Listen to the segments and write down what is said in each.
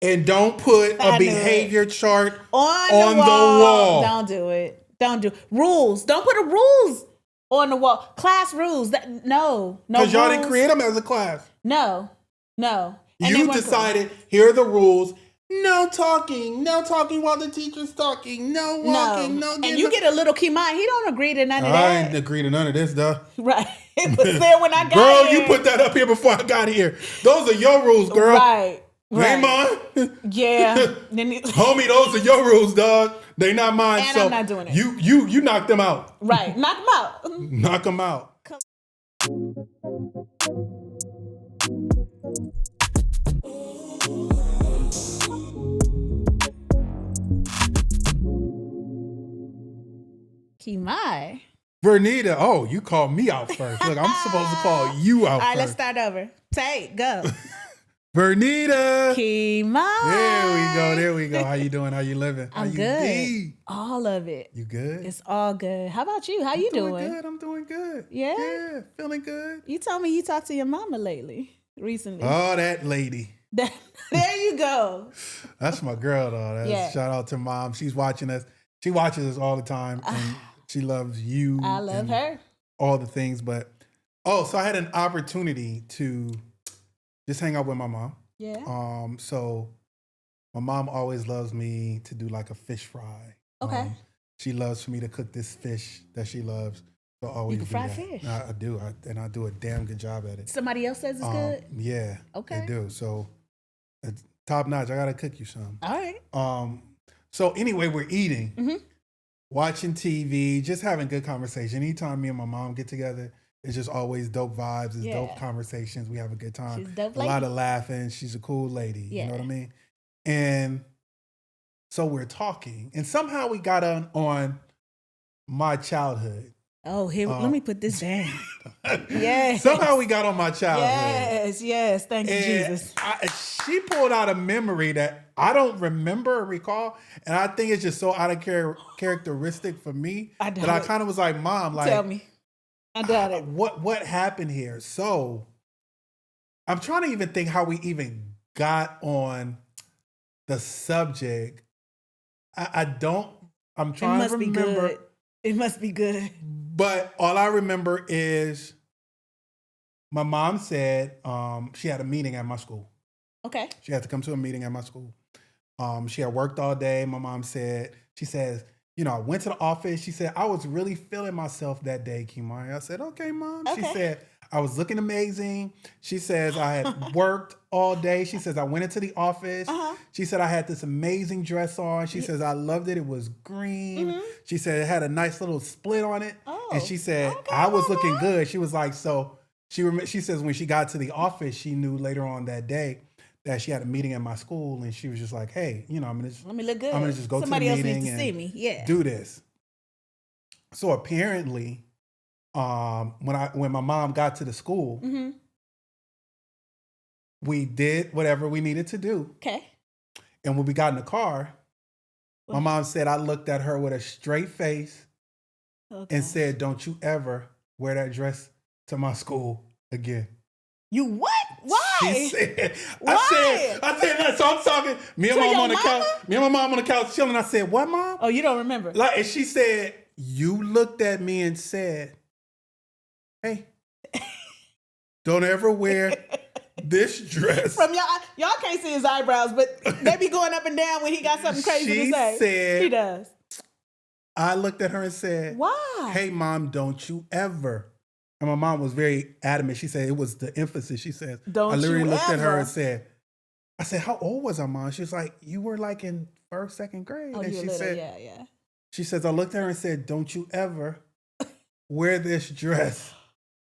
and don't put a behavior chart on the wall. Don't do it. Rules. Don't put rules on the wall. Class rules. No. Because y'all didn't create them as a class. No. And you decided, here are the rules. No talking while the teacher's talking. No walking, no and you get a little key mind. He don't agree to none of that. I didn't agree to none of this, though. Right. It was there when I got girl, here. You put that up here before I got here. Those are your rules, girl. Right. They mine. Yeah. Homie, those are your rules, dog. They not mine. And so I'm not doing it. You knock them out. Right. Knock them out. Knock them out. Kimai. Vernita, oh, you called me out first. Look, I'm supposed to call you out first. All right, let's start over. Take, go. Vernita. Kimai. There we go. How you doing? How you living? I'm good. All of it. You good? It's all good. How about you? How you doing? I'm doing good. Yeah? Yeah, feeling good. You told me you talked to your mama recently. Oh, that lady. There you go. That's my girl, though. Shout out to Mom. She's watching us. She watches us all the time, and she loves you. I love her. All the things, but so I had an opportunity to just hang out with my mom. Yeah. So my mom always loves me to do like a fish fry. Okay. She loves for me to cook this fish that she loves. So I always you can fry fish. I do, and I do a damn good job at it. Somebody else says it's good. Yeah. Okay. They do. So it's top notch. I gotta cook you some. All right. So anyway, we're eating, watching TV, just having good conversation. Anytime me and my mom get together, it's just always dope vibes. It's dope conversations. We have a good time. She's a dope lady. A lot of laughing. She's a cool lady. Yeah. You know what I mean? And so we're talking, and somehow we got on my childhood. Oh, here, let me put this down. Yes. Somehow we got on my childhood. Yes. Thank you, Jesus. She pulled out a memory that I don't remember or recall, and I think it's just so out of characteristic for me that I kind of was like, Mom, like, tell me. I doubt it. What happened here? So I'm trying to even think how we even got on the subject. I'm trying to remember. It must be good. But all I remember is my mom said she had a meeting at my school. Okay. She had to come to a meeting at my school. She had worked all day. My mom said, I went to the office. She said, I was really feeling myself that day, Kimari. I said, okay, Mom. Okay. She said, I was looking amazing. She says, I had worked all day. She says, I went into the office. She said, I had this amazing dress on. She says, I loved it. It was green. She said, it had a nice little split on it. And she said, I was looking good. She was like, so she says when she got to the office, she knew later on that day that she had a meeting at my school, and she was just like, hey, let me look good. I'm going to just go to the meeting needs to see me. Yeah. Do this. So apparently, when my mom got to the school, we did whatever we needed to do. Okay. And when we got in the car, my mom said I looked at her with a straight face and said, don't you ever wear that dress to my school again. You what? Why? She said, I said, so I'm talking, me and my mom on the couch chilling. I said, what, Mom? Oh, you don't remember. And she said, you looked at me and said, hey, don't ever wear this dress. From y'all can't see his eyebrows, but they be going up and down when he got something crazy to say. Said, she does. I looked at her and said, why? Hey, Mom, don't you ever. And my mom was very adamant. She said it was the emphasis. She said, I literally looked at her and said, I said, how old was I, Mom? She was like, you were like in first, second grade. Oh, and she little, said, yeah. She says, I looked at her and said, don't you ever wear this dress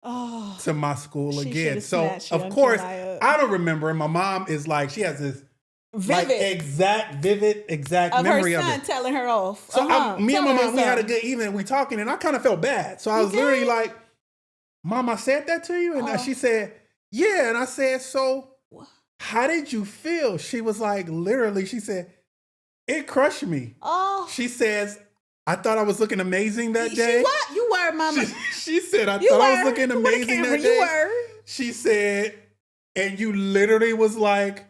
to my school again. So, of course, I don't remember. And my mom is like, she has this vivid memory of her son telling her off. So me and my mom, we had a good evening. We talking, and I kind of felt bad. So I was literally like, Mom, I said that to you? And she said, yeah. And I said, so how did you feel? She was like, literally, she said, it crushed me. She says, I thought I was looking amazing that day. You were, Mama. She said, I thought I was looking amazing that day. You were. She said, and you literally was like,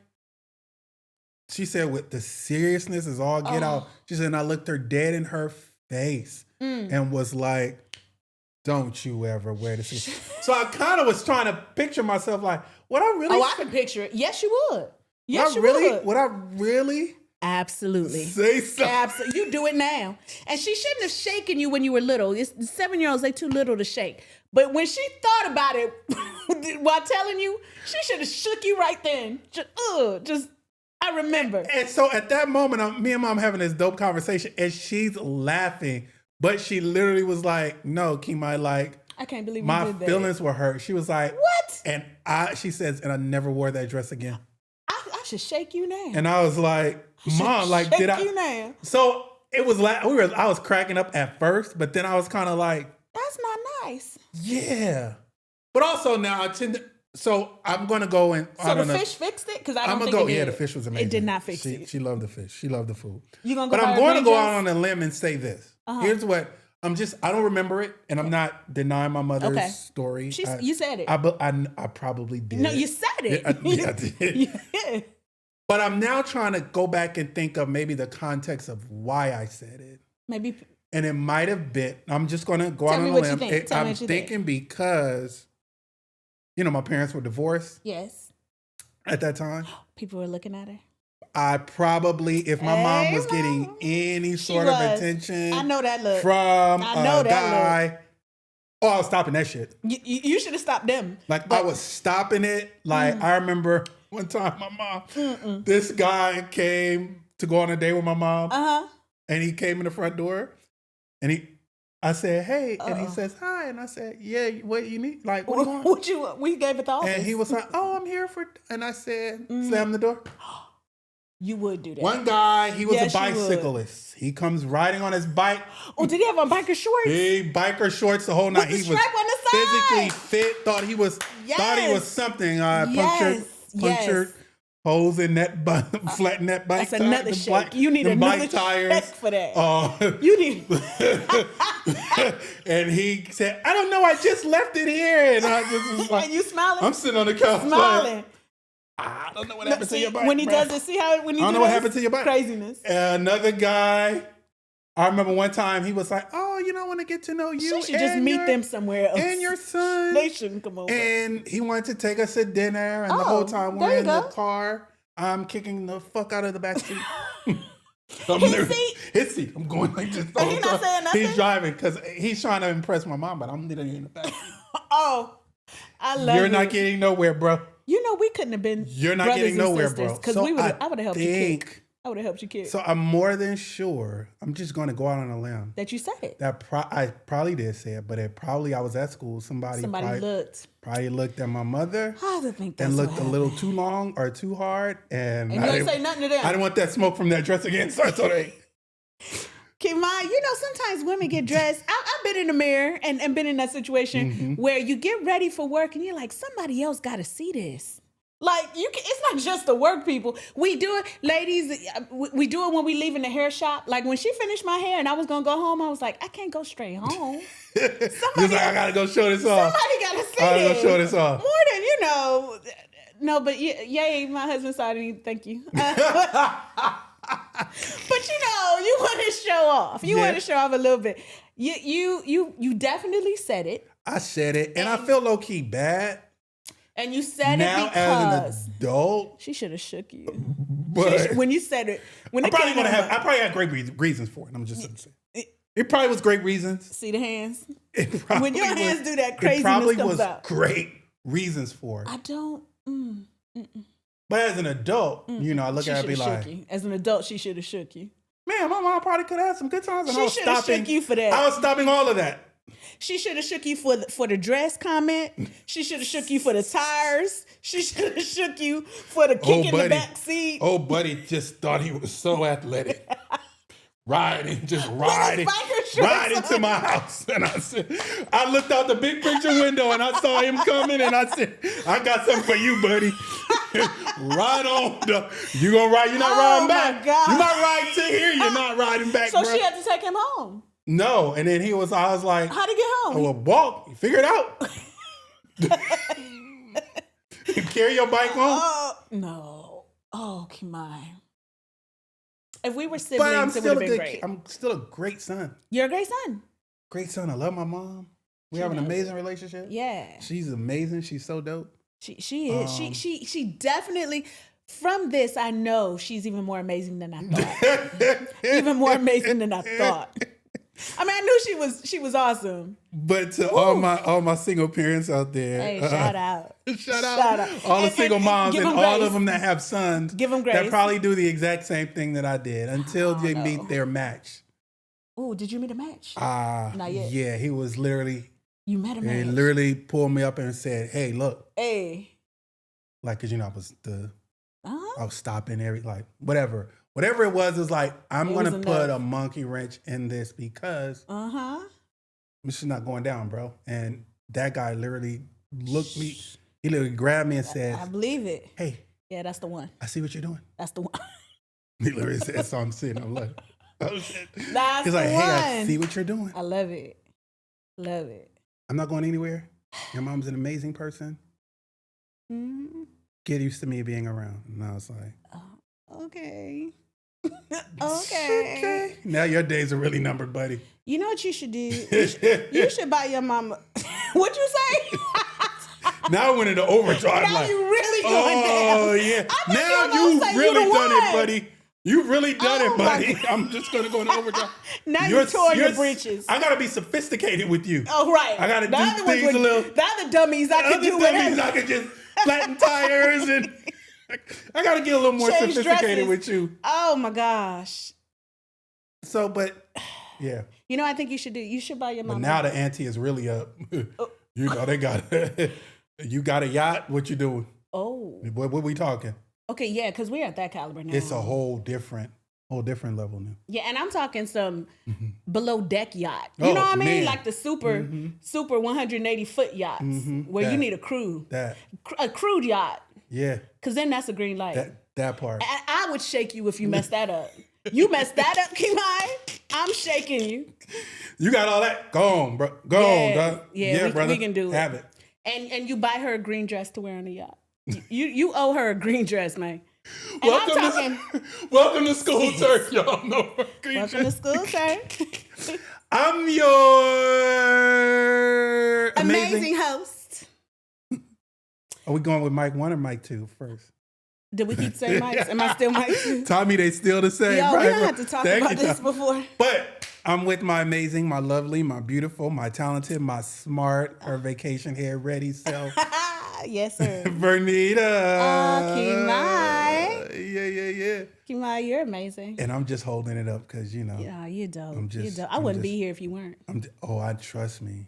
she said, with the seriousness is all get out. She said, and I looked her dead in her face and was like, don't you ever wear this. So I kind of was trying to picture myself like, would I really? Oh, I can picture it. Yes, you would. Yes, you would. Would I really? Absolutely. Say something. Absolutely. You do it now. And she shouldn't have shaken you when you were little. It's 7-year-olds, they too little to shake. But when she thought about it while telling you, she should have shook you right then. Just I remember. And so at that moment, me and Mom having this dope conversation, and she's laughing, but she literally was like, "No, Kimai, like, I can't believe my you did that. feelings were hurt." She was like, "What?" And she says, "And I never wore that dress again." I should shake you now. And I was like, "Mom, like, did I?" You now. So it was like I was cracking up at first, but then I was kind of like, "That's not nice." Yeah, but also now I tend to. So I'm going to go and. So the fish fixed it because I don't think it did. Yeah, the fish was amazing. It did not fix it. She loved the fish. She loved the food. You gonna go? But I'm going to go out on a limb and say this. Here's what I don't remember it, and I'm not denying my mother's story. You said it. I probably did. No, you said it. I did. Yeah. But I'm now trying to go back and think of maybe the context of why I said it. Maybe. And it might have been. I'm just going to go out on a limb. I'm thinking because, my parents were divorced. Yes. At that time. People were looking at her. I probably, if my mom was getting any sort of attention, I know that look from a guy. I was stopping that shit. You should have stopped them. I was stopping it. I remember one time my mom, this guy came to go on a date with my mom. And he came in the front door, and I said, "Hey," and he says, "Hi," and I said, "Yeah, what you need? Like, what do you want?" We gave it the office. And he was like, "Oh, I'm here for," and I said, "Slam the door." You would do that. One guy, he was a bicyclist. He comes riding on his bike. Oh, did he have on biker shorts? Biker shorts the whole night. With the he was strap on the side. physically fit. Thought he was something. Punctured holes in that flatten that bike. That's another shake. You need another shake for that. You need. And he said, "I don't know. I just left it here." And I just was like, "And you smiling?" I'm sitting on the couch smiling. Like, I don't know what happened to your bike. When he does it, see how when he I don't know what happened to your bike. Craziness. Another guy, I remember one time he was like, "Oh, I want to get to know you." She should just meet them somewhere else. And your son. They shouldn't come over. And he wanted to take us to dinner, and the whole time we're in the car, I'm kicking the fuck out of the back seat. His seat. I'm going like this the whole time. Not saying nothing? He's driving because he's trying to impress my mom, but I'm literally in the back seat. I love You're not getting nowhere, bro. We couldn't have been. You're not getting nowhere, bro. Because I would have helped you kick. I would have helped you kick. So I'm more than sure. I'm just going to go out on a limb. That you said it. I probably did say it, but I was at school. Somebody probably looked at my mother. I think that's and looked a little too long or too hard. And you didn't say nothing to them. I didn't want that smoke from that dress again. So I told her, Kimai, sometimes women get dressed. I've been in the mirror and been in that situation where you get ready for work and you're like, somebody else got to see this. Like, it's not just the work people. We do it, ladies, we do it when we leave in the hair shop. Like, when she finished my hair and I was going to go home, I was like, I can't go straight home. I got to go show this off. Somebody got to see I got to go show this off. More than, no, but yay, my husband saw it. Thank you. But you want to show off. You want to show off a little bit. You definitely said it. I said it, and I feel low key bad. And you said now, it because as an adult, she should have shook you. But when you said it, I probably had great reasons for it. I'm just saying. It probably was great reasons. See the hands? When your hands do that, craziness probably comes was out. Great reasons for it. I don't. But as an adult, I look at her and be like, as an adult, she should have shook you. Man, my mom probably could have had some good times. And she should have shook you for that. I was stopping all of that. She should have shook you for the dress comment. She should have shook you for the tires. She should have shook you for the kick in the back seat. Oh, buddy just thought he was so athletic. riding to my house. And I looked out the big picture window and I saw him coming and I said, I got something for you, buddy. Ride on. You gonna ride? You're not riding back. God. You might ride to here. You're not riding back, So bro. she had to take him home. No, and then I was like, how'd he get home? I will walk. Figure it out. Carry your bike home. No. Oh, Kimai. If we were But siblings, it would have been great. I'm still a great son. You're a great son. Great son. I love my mom. We have an amazing relationship. Yeah. She's amazing. She's so dope. She is. She definitely. From this, I know she's even more amazing than I thought. Even more amazing than I thought. I mean, I knew she was awesome. But to all my single parents out there, hey, shout out, shout out, all the single moms and all of them that have sons, give them grace. That probably do the exact same thing that I did until they meet their match. Oh, did you meet a match? Not yet. Yeah, he was literally. You met a match. He literally pulled me up and said, "Hey, look." Hey. Like, cause I was stopping whatever it was like, I'm going to put a monkey wrench in this because this is not going down, bro. And that guy literally looked me, he literally grabbed me and said, I believe it. Hey. Yeah, that's the one. I see what you're doing. That's the one. He literally said, so I'm sitting, I'm like, oh shit. That's He's like, hey, I see what you're doing. I love it. Love it. I'm not going anywhere. Your mom's an amazing person. Mm-hmm. Get used to me being around. And I was like, okay. Okay. Now your days are really numbered, buddy. You know what you should do? You should buy your mama. What'd you say? Now I went into overdrive. Now you really going down. Oh, yeah. Now you've really done it, buddy. You've really done it, buddy. I'm just going to go into overdrive. Now you tore your britches. I got to be sophisticated with you. Oh, right. I got to do things a little. The other dummies I can do whatever. I can just flatten tires and I got to get a little more sophisticated with you. Oh, my gosh. So, but, yeah. You know what I think you should do? You should buy your mama. But now the ante is really up. You know, they got you got a yacht? What you doing? Oh. What we talking? Okay, yeah, because we're at that caliber now. It's a whole different level now. Yeah, and I'm talking some below deck yacht. You know what I mean? Man. Like the super 180 foot yachts where you need a crew. A crewed yacht. Yeah. Because then that's a green light. That part. And I would shake you if you messed that up. You messed that up, Kimai. I'm shaking you. You got all that? Go on, bro. Go on, dog. Yeah, brother. We can do it. Have it. And you buy her a green dress to wear on the yacht. You owe her a green dress, man. And welcome to Skoolturf, y'all know her green welcome dress. to Skoolturf. I'm your amazing host. Are we going with mic 1 or mic 2 first? Did we keep saying mics? Am I still mic 2? Tommy, they still the same. Yo, we don't have to talk about this before. But I'm with my amazing, my lovely, my beautiful, my talented, my smart, her vacation hair ready self. Yes, sir. Bernita. Kimai. Yeah. Kimai, you're amazing. And I'm just holding it up because, you know. Yeah, you're dope. I wouldn't be here if you weren't. I trust me.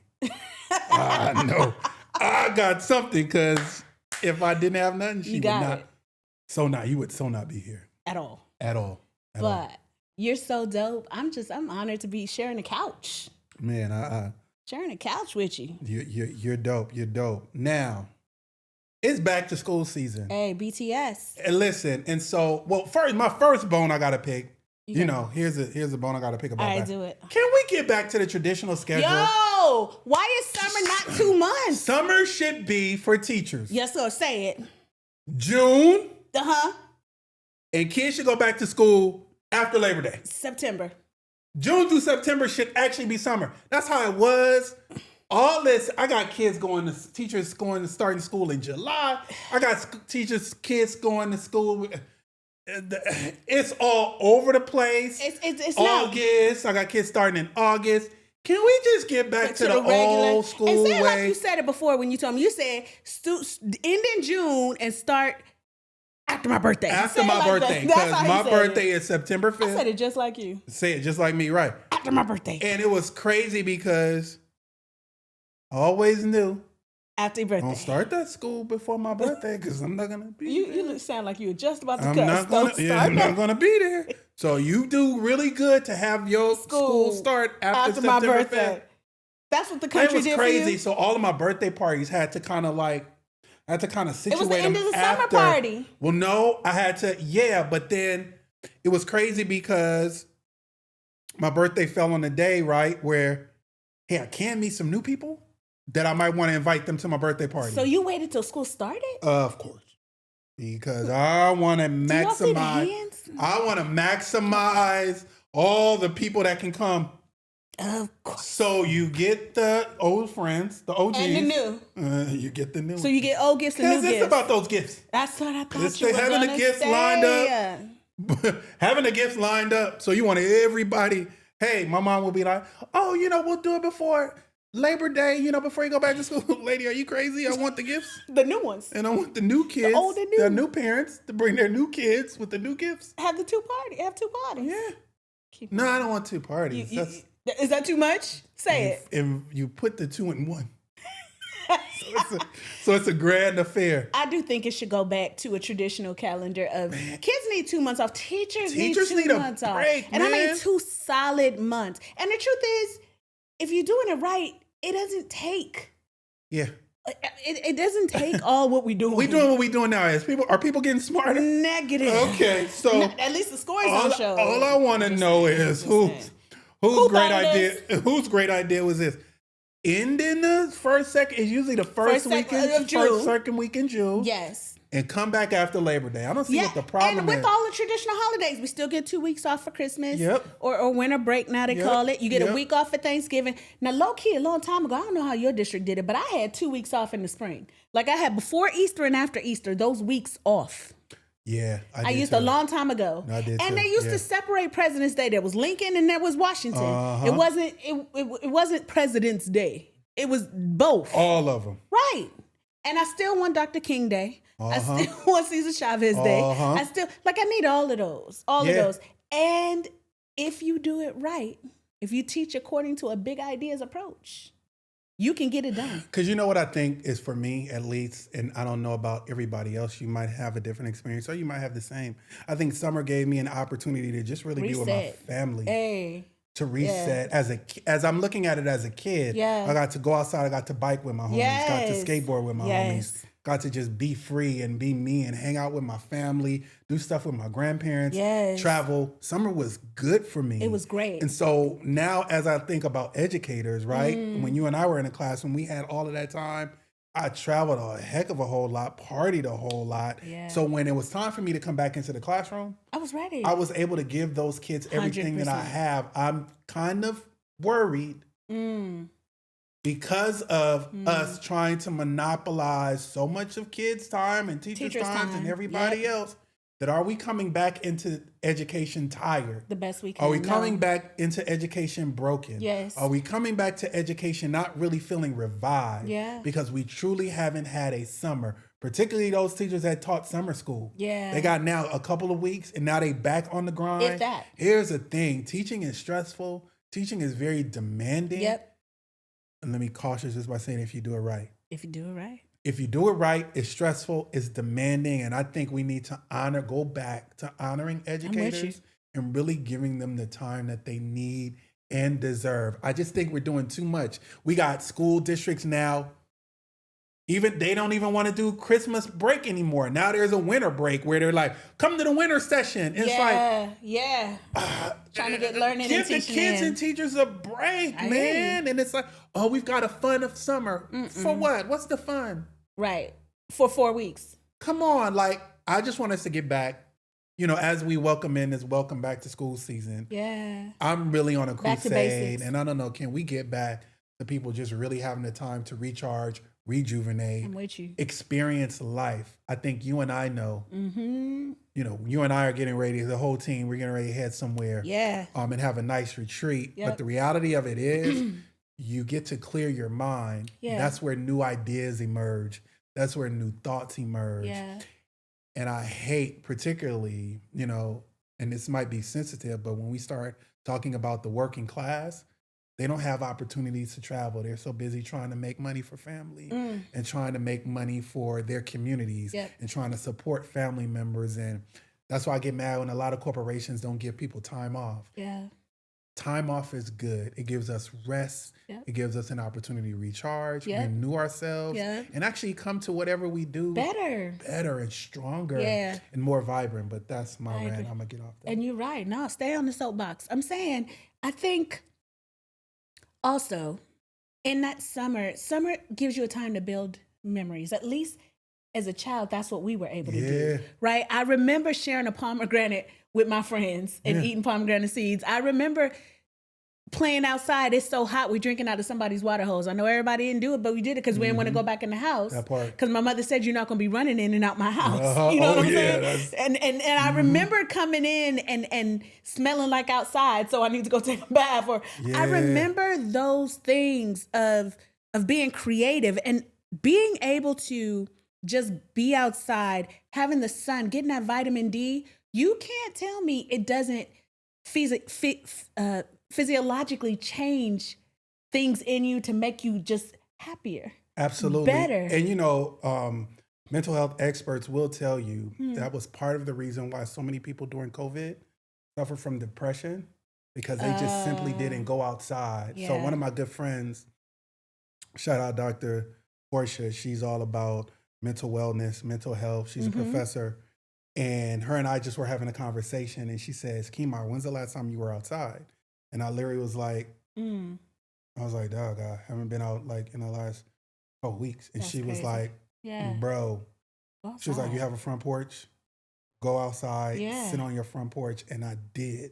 I know. I got something because if I didn't have nothing, she would not. You would not be here. At all. But you're so dope. I'm honored to be sharing a couch. Man, sharing a couch with you. You're dope. You're dope. Now, it's back to school season. Hey, BTS. And listen, and so, my first bone I gotta pick. Here's a bone I gotta pick about. All right, do it. Can we get back to the traditional schedule? Yo, why is summer not 2 months? Summer should be for teachers. Yes, sir. Say it. June. And kids should go back to school after Labor Day. September. June through September should actually be summer. That's how it was. All this, I got teachers starting school in July. I got kids going to school. It's all over the place. It's August. I got kids starting in August. Can we just get back to the old school way? And say like you said it before when you told me. You said end in June and start after my birthday. After my birthday. Because my birthday is September 5th. I said it just like you. Say it just like me, right. After my birthday. And it was crazy because I always knew. After your birthday. Don't start that school before my birthday because I'm not going to be there. You sound like you were just about to I'm cuss. I'm not going to be there. So you do really good to have your school start after September my birthday. 5th. That's what the country did for you? It was crazy. So all of my birthday parties had to kind of situate them. It was the end of the summer party. Well, no, I had to, but then it was crazy because my birthday fell on the day, right, where, hey, I can meet some new people that I might want to invite them to my birthday party. So you waited till school started? Of course. Because I want to maximize. I want to maximize all the people that can come. Of course. So you get the old friends, the OGs. And the new. You get the new. So you get old gifts and new gifts. Because it's about those gifts. That's what I thought It's you were having gonna the gifts say. lined up. Having the gifts lined up. So you want everybody. Hey, my mom will be like, oh, we'll do it before Labor Day, before you go back to school. Lady, are you crazy? I want the gifts. The new ones. And I want the new kids, the old and new. the new parents to bring their new kids with the new gifts. Have two parties. Yeah. No, I don't want two parties. Is that too much? Say it. And you put the two in one. So it's a grand affair. I do think it should go back to a traditional calendar of kids need 2 months off. Teachers need 2 months off. And I mean 2 solid months. And the truth is, if you're doing it right, it doesn't take. Yeah. It doesn't take all what we're doing. We doing what we doing now. Are people getting smarter? Negative. Okay, so at least the scores don't show. All I want to know is whose great idea was this? Ending the second is usually the first second week in June. Yes. And come back after Labor Day. I don't see what the problem is. And with all the traditional holidays, we still get 2 weeks off for Christmas. Yep. Or winter break, now they call it. You get a week off for Thanksgiving. Now, low-key, a long time ago, I don't know how your district did it, but I had 2 weeks off in the spring. Like I had before Easter and after Easter, those weeks off. Yeah, I used a long time ago. I did and too. they used to separate President's Day. There was Lincoln and there was Washington. It wasn't President's Day. It was both. All of them. Right. And I still want Dr. King Day. I still want Cesar Chavez Day. I need all of those. All of those. And if you do it right, if you teach according to a big ideas approach, you can get it done. Because you know what I think is for me, at least, and I don't know about everybody else, you might have a different experience or you might have the same. I think summer gave me an opportunity to just really be with my family. To reset as I'm looking at it as a kid. I got to go outside. I got to bike with my homies. Got to skateboard with my homies. Got to just be free and be me and hang out with my family, do stuff with my grandparents, travel. Summer was good for me. It was great. And so now as I think about educators, right? When you and I were in a class, when we had all of that time, I traveled a heck of a whole lot, partied a whole lot. So when it was time for me to come back into the classroom, I was ready. I was able to give those kids everything 100%. That I have. I'm kind of worried because of us trying to monopolize so much of kids' time and teachers' time and everybody else. That are we coming back into education tired? The best we can. Are we coming back into education broken? Yes. Are we coming back to education not really feeling revived? Because we truly haven't had a summer, particularly those teachers that taught summer school. They got now a couple of weeks and now they back on the grind. If that. Here's the thing. Teaching is stressful. Teaching is very demanding. And let me cautious just by saying if you do it right. If you do it right. If you do it right, it's stressful, it's demanding, and I think we need to go back to honoring educators and really giving them the time that they need and deserve. I just think we're doing too much. We got school districts now, they don't even want to do Christmas break anymore. Now there's a winter break where they're like, come to the winter session. It's trying to get learning give and teaching. Give the kids and teachers a break, man. And it's like, oh, we've got a fun of summer. For what? What's the fun? Right. For 4 weeks. Come on. I just want us to get back, as we welcome back to school season. I'm really on a crusade. And I don't know, can we get back to people just really having the time to recharge, rejuvenate, I'm with you. Experience life. I think you and I know, you and I are getting ready, the whole team, we're getting ready to head somewhere and have a nice retreat. But the reality of it is you get to clear your mind. That's where new ideas emerge. That's where new thoughts emerge. And I hate particularly, and this might be sensitive, but when we start talking about the working class, they don't have opportunities to travel. They're so busy trying to make money for family and trying to make money for their communities and trying to support family members. And that's why I get mad when a lot of corporations don't give people time off. Time off is good. It gives us rest. It gives us an opportunity to recharge, renew ourselves, and actually come to whatever we do better and stronger and more vibrant. But that's my rant. I'm going to get off that. And you're right. No, stay on the soapbox. I'm saying, I think also in that summer gives you a time to build memories. At least as a child, that's what we were able to do, right? I remember sharing a pomegranate with my friends and eating pomegranate seeds. I remember playing outside. It's so hot. We're drinking out of somebody's water hose. I know everybody didn't do it, but we did it because we didn't want to go back in the house. That part. Because my mother said you're not going to be running in and out my house. You know what I'm saying? And I remember coming in and smelling like outside, so I need to go take a bath. Or I remember those things of being creative and being able to just be outside, having the sun, getting that vitamin D. You can't tell me it doesn't physiologically change things in you to make you just happier. Absolutely. Better. And you know, mental health experts will tell you that was part of the reason why so many people during COVID suffer from depression, because they just simply didn't go outside. So one of my good friends, shout out Dr. Portia, she's all about mental wellness, mental health. She's a professor. And her and I just were having a conversation, and she says, Kimar, when's the last time you were outside? And I literally was like, I was like, dog, I haven't been out like in the last couple weeks. And she was like, bro, she was like, you have a front porch? Go outside, sit on your front porch. And I did.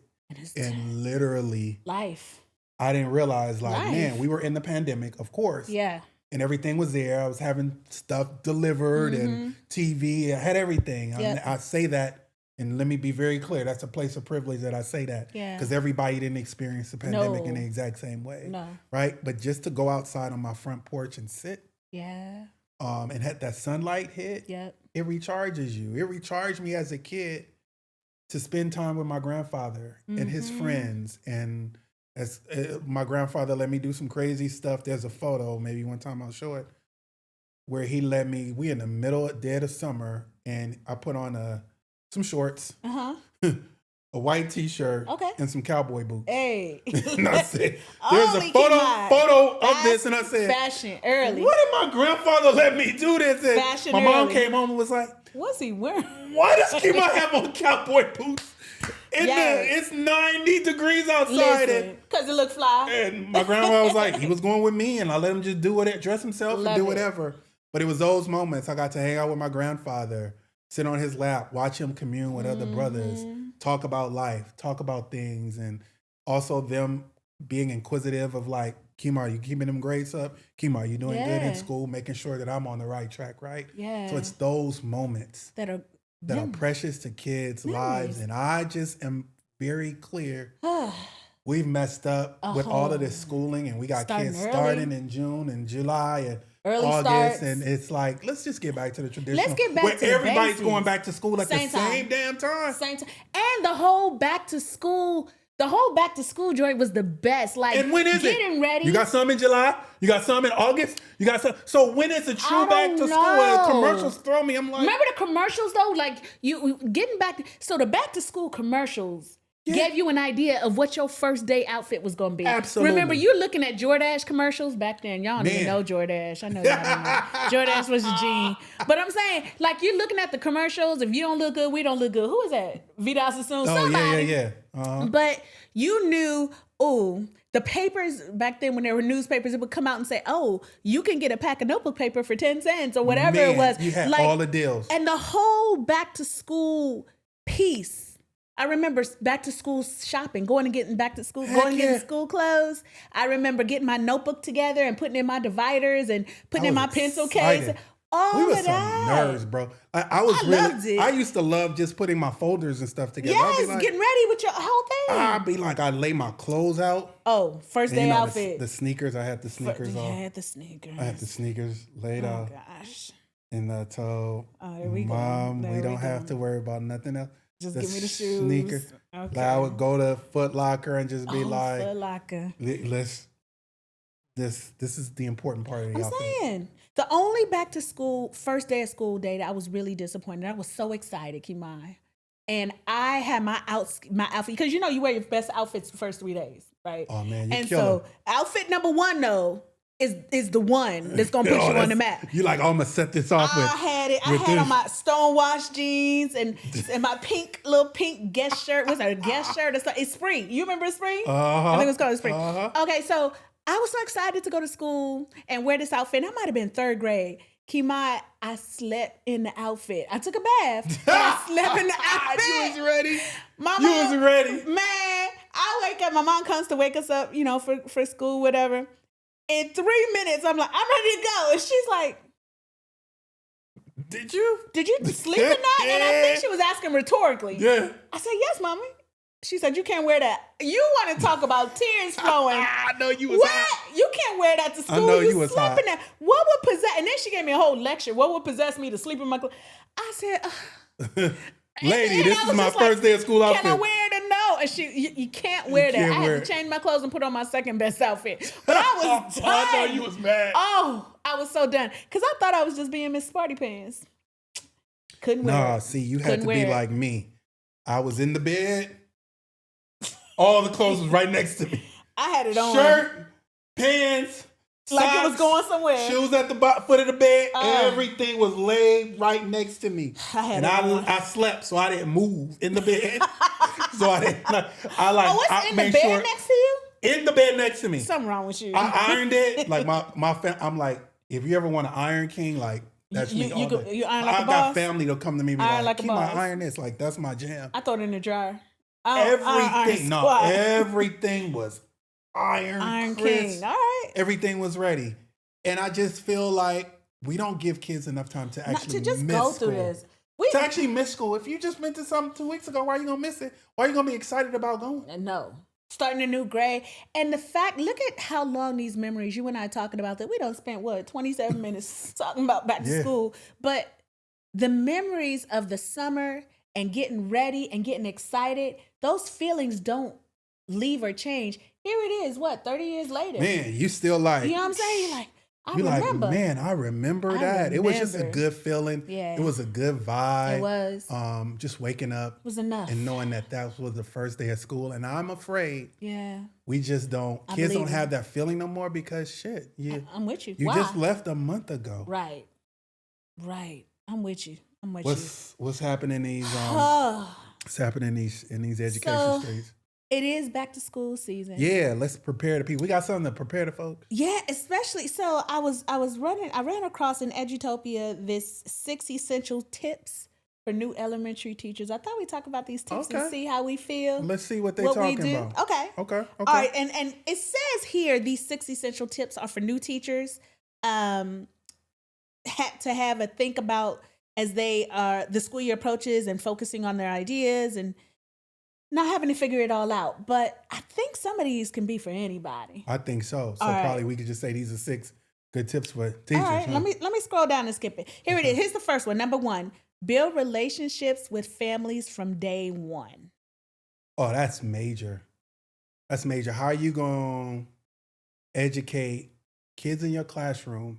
And literally, life. I didn't realize, like, man, we were in the pandemic, of course. Yeah. And everything was there. I was having stuff delivered and TV. I had everything. I say that, and let me be very clear, that's a place of privilege that I say that. Because everybody didn't experience the pandemic in the exact same way. Right? But just to go outside on my front porch and sit. And had that sunlight hit. It recharges you. It recharged me as a kid to spend time with my grandfather and his friends. And as my grandfather let me do some crazy stuff. There's a photo, maybe one time I'll show it, where he let me, we in the middle of dead of summer, and I put on some shorts, a white t-shirt, and some cowboy boots. Hey. And I said, there's a photo of this, and I said, fashion early. What did my grandfather let me do this? And fashion my mom came home and was like, what's he wearing? Why does Kima have on cowboy boots? It's 90 degrees outside. Because it looked fly. And my grandma was like, he was going with me, and I let him just do whatever, dress himself and do whatever. But it was those moments I got to hang out with my grandfather, sit on his lap, watch him commune with other brothers, talk about life, talk about things, and also them being inquisitive of like, Kimar, you keeping them grades up? Kimar, you doing good in school? Making sure that I'm on the right track, right? So it's those moments that are precious to kids' lives. And I just am very clear. We've messed up with all of this schooling, and we got kids starting in June and July and August. Starts. And it's like, let's just get back to the traditional. Let's get back to everybody's basics. Going back to school at the same damn time. And the whole back to school joint was the best. Like, and when is getting ready. You got some in July. You got some in August. You got some. So when is a true back to school? Commercials throw me. I'm like, remember the commercials though? Like you getting back. So the back to school commercials gave you an idea of what your first day outfit was going to be. Absolutely. Remember, you looking at Jordache commercials back then. Y'all didn't know Jordache. I know y'all didn't know. Jordache was the G. But I'm saying, like, you looking at the commercials. If you don't look good, we don't look good. Who is that? Vida Sassoon. Somebody. Yeah. But you knew, the papers back then when there were newspapers, it would come out and say, you can get a pack of notebook paper for 10 cents or whatever it was. You had all the deals. And the whole back to school piece. I remember back to school shopping, going and getting back to school, getting school clothes. I remember getting my notebook together and putting in my dividers and putting in my pencil case. We were some nerds, bro. I loved it. I used to love just putting my folders and stuff together. Yes, like, getting ready with your whole thing. I'd be like, I'd lay my clothes out. First day outfit. The sneakers, I had the sneakers off. I had the sneakers laid off. Oh, gosh. And I told Mom, we don't have to worry about nothing else. Just give me the shoes. Sneaker. Okay. Like I would go to Foot Locker and just be like, Foot Locker. This is the important part of the outfit. I'm saying. The only back to school, first day of school day that I was really disappointed. I was so excited, Kimai. And I had my outfit, because you wear your best outfits the first 3 days, right? Oh man, you kill it. Outfit number 1 though is the one that's gonna put you on the map. You like, I'm gonna set this off with. I had on my stonewashed jeans and my little pink Guess shirt. What's that? A Guess shirt? It's spring. You remember spring? I think it was called spring. Okay, so I was so excited to go to school and wear this outfit. I might have been 3rd grade. Kimai, I slept in the outfit. I took a bath, but I slept in the outfit. You was ready? My You mom, wasn't ready. Man, I wake up. My mom comes to wake us up, for school, whatever. In 3 minutes, I'm like, I'm ready to go. And she's like, Did you sleep at night? And I think she was asking rhetorically. Yeah. I said, yes, mommy. She said, you can't wear that. You want to talk about tears flowing. I know you was what? hot. You can't wear that to school. I know you was slept hot. in that. What would possess? And then she gave me a whole lecture. What would possess me to sleep in my clothes? I said, lady, this is my first day of school outfit. Can I wear it or no? And you can't wear that. I had to change my clothes and put on my second best outfit. But I was done. I know you was mad. Oh, I was so done. Because I thought I was just being Miss Sparty Pants. Couldn't wear it. Nah, see, you had to be like me. I was in the bed. All the clothes was right next to me. I had it on. Shirt, pants, like socks, it was going somewhere. Shoes at the foot of the bed. Everything was laid right next to me. I slept, so I didn't move in the bed. So I didn't. What's in the bed next to you? In the bed next to me. Something wrong with you. I ironed it. Like I'm like, if you ever want an Iron King, like that's me. You iron like a boss? I've got family that'll come to me and be like keep my iron this. Like that's my jam. I throw it in the dryer. Everything was Iron crisp. King. All right. Everything was ready. And I just feel like we don't give kids enough time to actually miss through this. To actually miss school. If you just went to something 2 weeks ago, why are you going to miss it? Why are you going to be excited about going? No. Starting a new grade. And the fact, look at how long these memories, you and I talking about that. We done spent, 27 minutes talking about back to school. But the memories of the summer and getting ready and getting excited, those feelings don't leave or change. Here it is, 30 years later. Man, you still like... You know what I'm saying? You're like, I remember. Like, man, I remember that. It was just a good feeling. Yeah. It was a good vibe. It was. Just waking up. It was enough. And knowing that was the first day of school. And I'm afraid. Yeah. We just don't... Kids don't have that feeling no more because shit. I'm with you. You just left a month ago. Right. I'm with you. What's happening in these... what's happening in these education streets? It is back to school season. Yeah, let's prepare the people. We got something to prepare the folks. Yeah, especially so I ran across in Edutopia this 6 essential tips for new elementary teachers. I thought we'd talk about these tips and see how we feel. Let's see what they're talking about. Okay. All right, and it says here these 6 essential tips are for new teachers to have a think about as the school year approaches and focusing on their ideas and not having to figure it all out. But I think some of these can be for anybody. I think so. So probably we could just say these are 6 good tips for teachers. All right, let me scroll down and skip it. Here it is. Here's the first one. Number 1, build relationships with families from day one. Oh, that's major. That's major. How are you going to educate kids in your classroom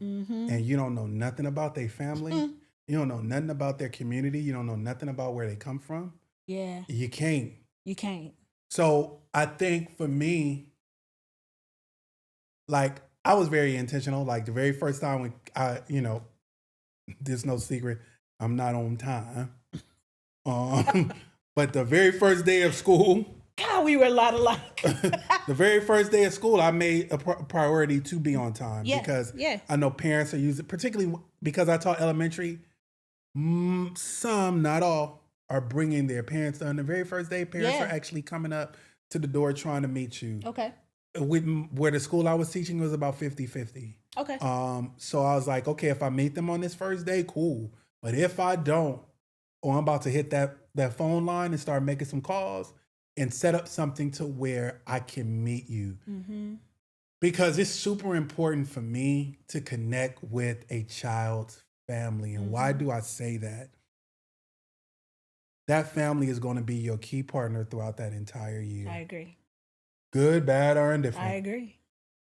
and you don't know nothing about their family? You don't know nothing about their community. You don't know nothing about where they come from. Yeah. You can't. So I think for me, like I was very intentional. Like the very first time when there's no secret, I'm not on time. But the very first day of school, God, we were a lot alike. The very first day of school, I made a priority to be on time because I know parents are using, particularly because I taught elementary. Some, not all, are bringing their parents on the very first day. Parents are actually coming up to the door trying to meet you. Okay. Where the school I was teaching was about 50-50. Okay. So I was like, okay, if I meet them on this first day, cool. But if I don't, or I'm about to hit that phone line and start making some calls and set up something to where I can meet you. Because it's super important for me to connect with a child's family. And why do I say that? That family is going to be your key partner throughout that entire year. I agree. Good, bad, or indifferent. I agree.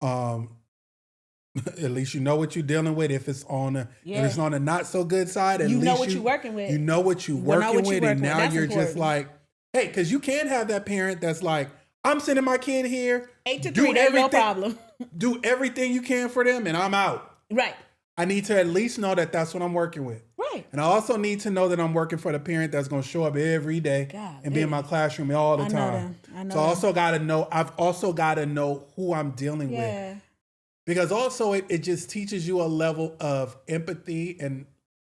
At least you know what you're dealing with. If it's on if it's on a not so good side, at least you know what you're working with. You know what you're working with, and now you're just like, hey, because you can't have that parent that's like, I'm sending my kid here. 8 to 3, there's no problem. Do everything you can for them, and I'm out. Right. I need to at least know that that's what I'm working with. Right. And I also need to know that I'm working for the parent that's going to show up every day and be in my classroom all the time. So I also got to know, I've also got to know who I'm dealing with. Because also it just teaches you a level of empathy. And,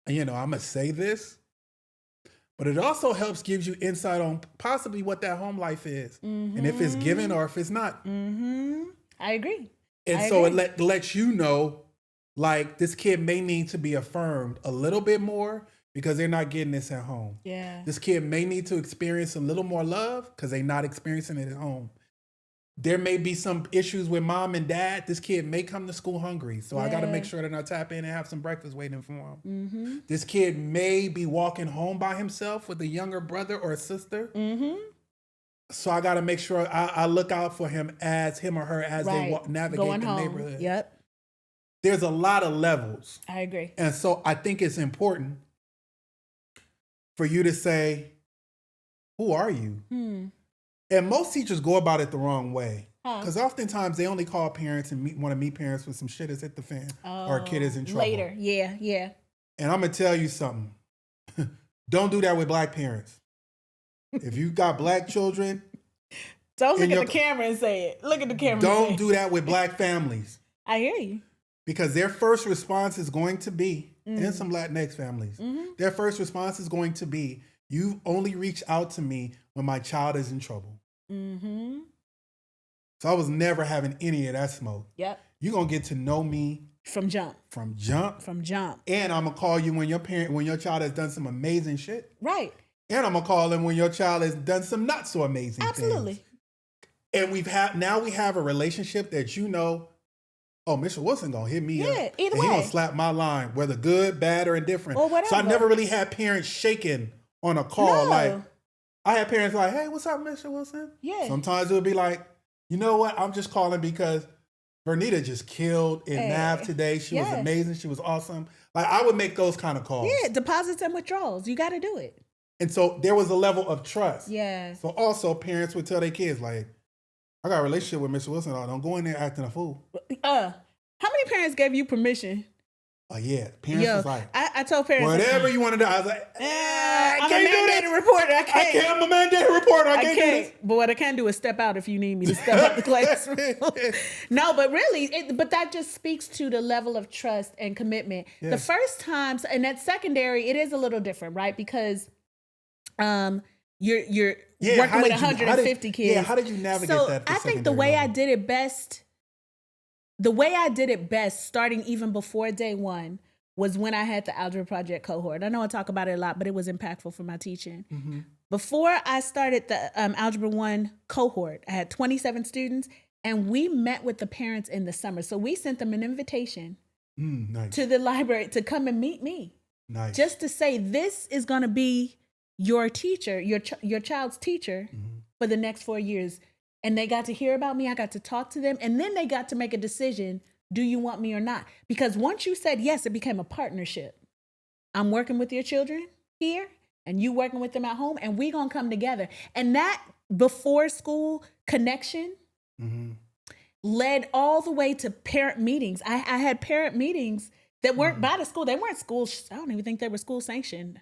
I'm going to say this, but it also helps gives you insight on possibly what that home life is, and if it's given or if it's not. I agree. And it lets you know, like, this kid may need to be affirmed a little bit more because they're not getting this at home. Yeah. This kid may need to experience a little more love because they're not experiencing it at home. There may be some issues with mom and dad. This kid may come to school hungry, so I got to make sure that I tap in and have some breakfast waiting for him. This kid may be walking home by himself with a younger brother or a sister. So I got to make sure I look out for him or her as they navigate the neighborhood. Yep. There's a lot of levels. I agree. And so I think it's important for you to say, who are you? And most teachers go about it the wrong way. Because oftentimes they only call parents and want to meet parents when some shit is hit the fan or a kid is in trouble. Later, yeah. And I'm going to tell you something. Don't do that with black parents. If you got black children. Don't look at the camera and say it. Look at the camera Don't do that with black families. I hear you. Because their first response is going to be, and some Latinx families, their first response is going to be, you only reach out to me when my child is in trouble. So I was never having any of that smoke. Yep. You're going to get to know me. From jump. And I'm going to call you when your child has done some amazing shit. Right. And I'm going to call them when your child has done some not so amazing things. Absolutely. And we have a relationship that oh, Mr. Wilson gonna hit me up. Yeah, either way. He way. gonna slap my line, whether good, bad, or indifferent. Or whatever. So I never really had parents shaking on a call. No. Like, I had parents like, hey, what's up, Mr. Wilson? Yeah. Sometimes it would be like, you know what? I'm just calling because Bernita just killed in NAV today. She was amazing. She was awesome. Like, I would make those kind of calls. Yeah, deposits and withdrawals. You got to do it. And so there was a level of trust. Yeah. So also parents would tell their kids, like, I got a relationship with Mr. Wilson. Don't go in there acting a fool. How many parents gave you permission? Yeah. Parents was like, I told parents, whatever you want to do. I was like, I can't do that. Reporter. I can't. I'm a mandated reporter. I can't do this. But what I can do is step out if you need me to step out the classroom. No, but really, but that just speaks to the level of trust and commitment. Yeah. The first times, and at secondary, it is a little different, right? Because you're working with 150 kids. Yeah, how did you navigate that? I think the way I did it best, starting even before day one, was when I had the Algebra Project cohort. I know I talk about it a lot, but it was impactful for my teaching. Before I started the Algebra 1 cohort, I had 27 students, and we met with the parents in the summer. So we sent them an invitation to the library to come and meet me. Nice. Just to say, this is going to be your teacher, your child's teacher for the next 4 years. And they got to hear about me. I got to talk to them. And then they got to make a decision. Do you want me or not? Because once you said yes, it became a partnership. I'm working with your children here and you working with them at home, and we going to come together. And that before school connection led all the way to parent meetings. I had parent meetings that weren't by the school. They weren't school. I don't even think they were school sanctioned.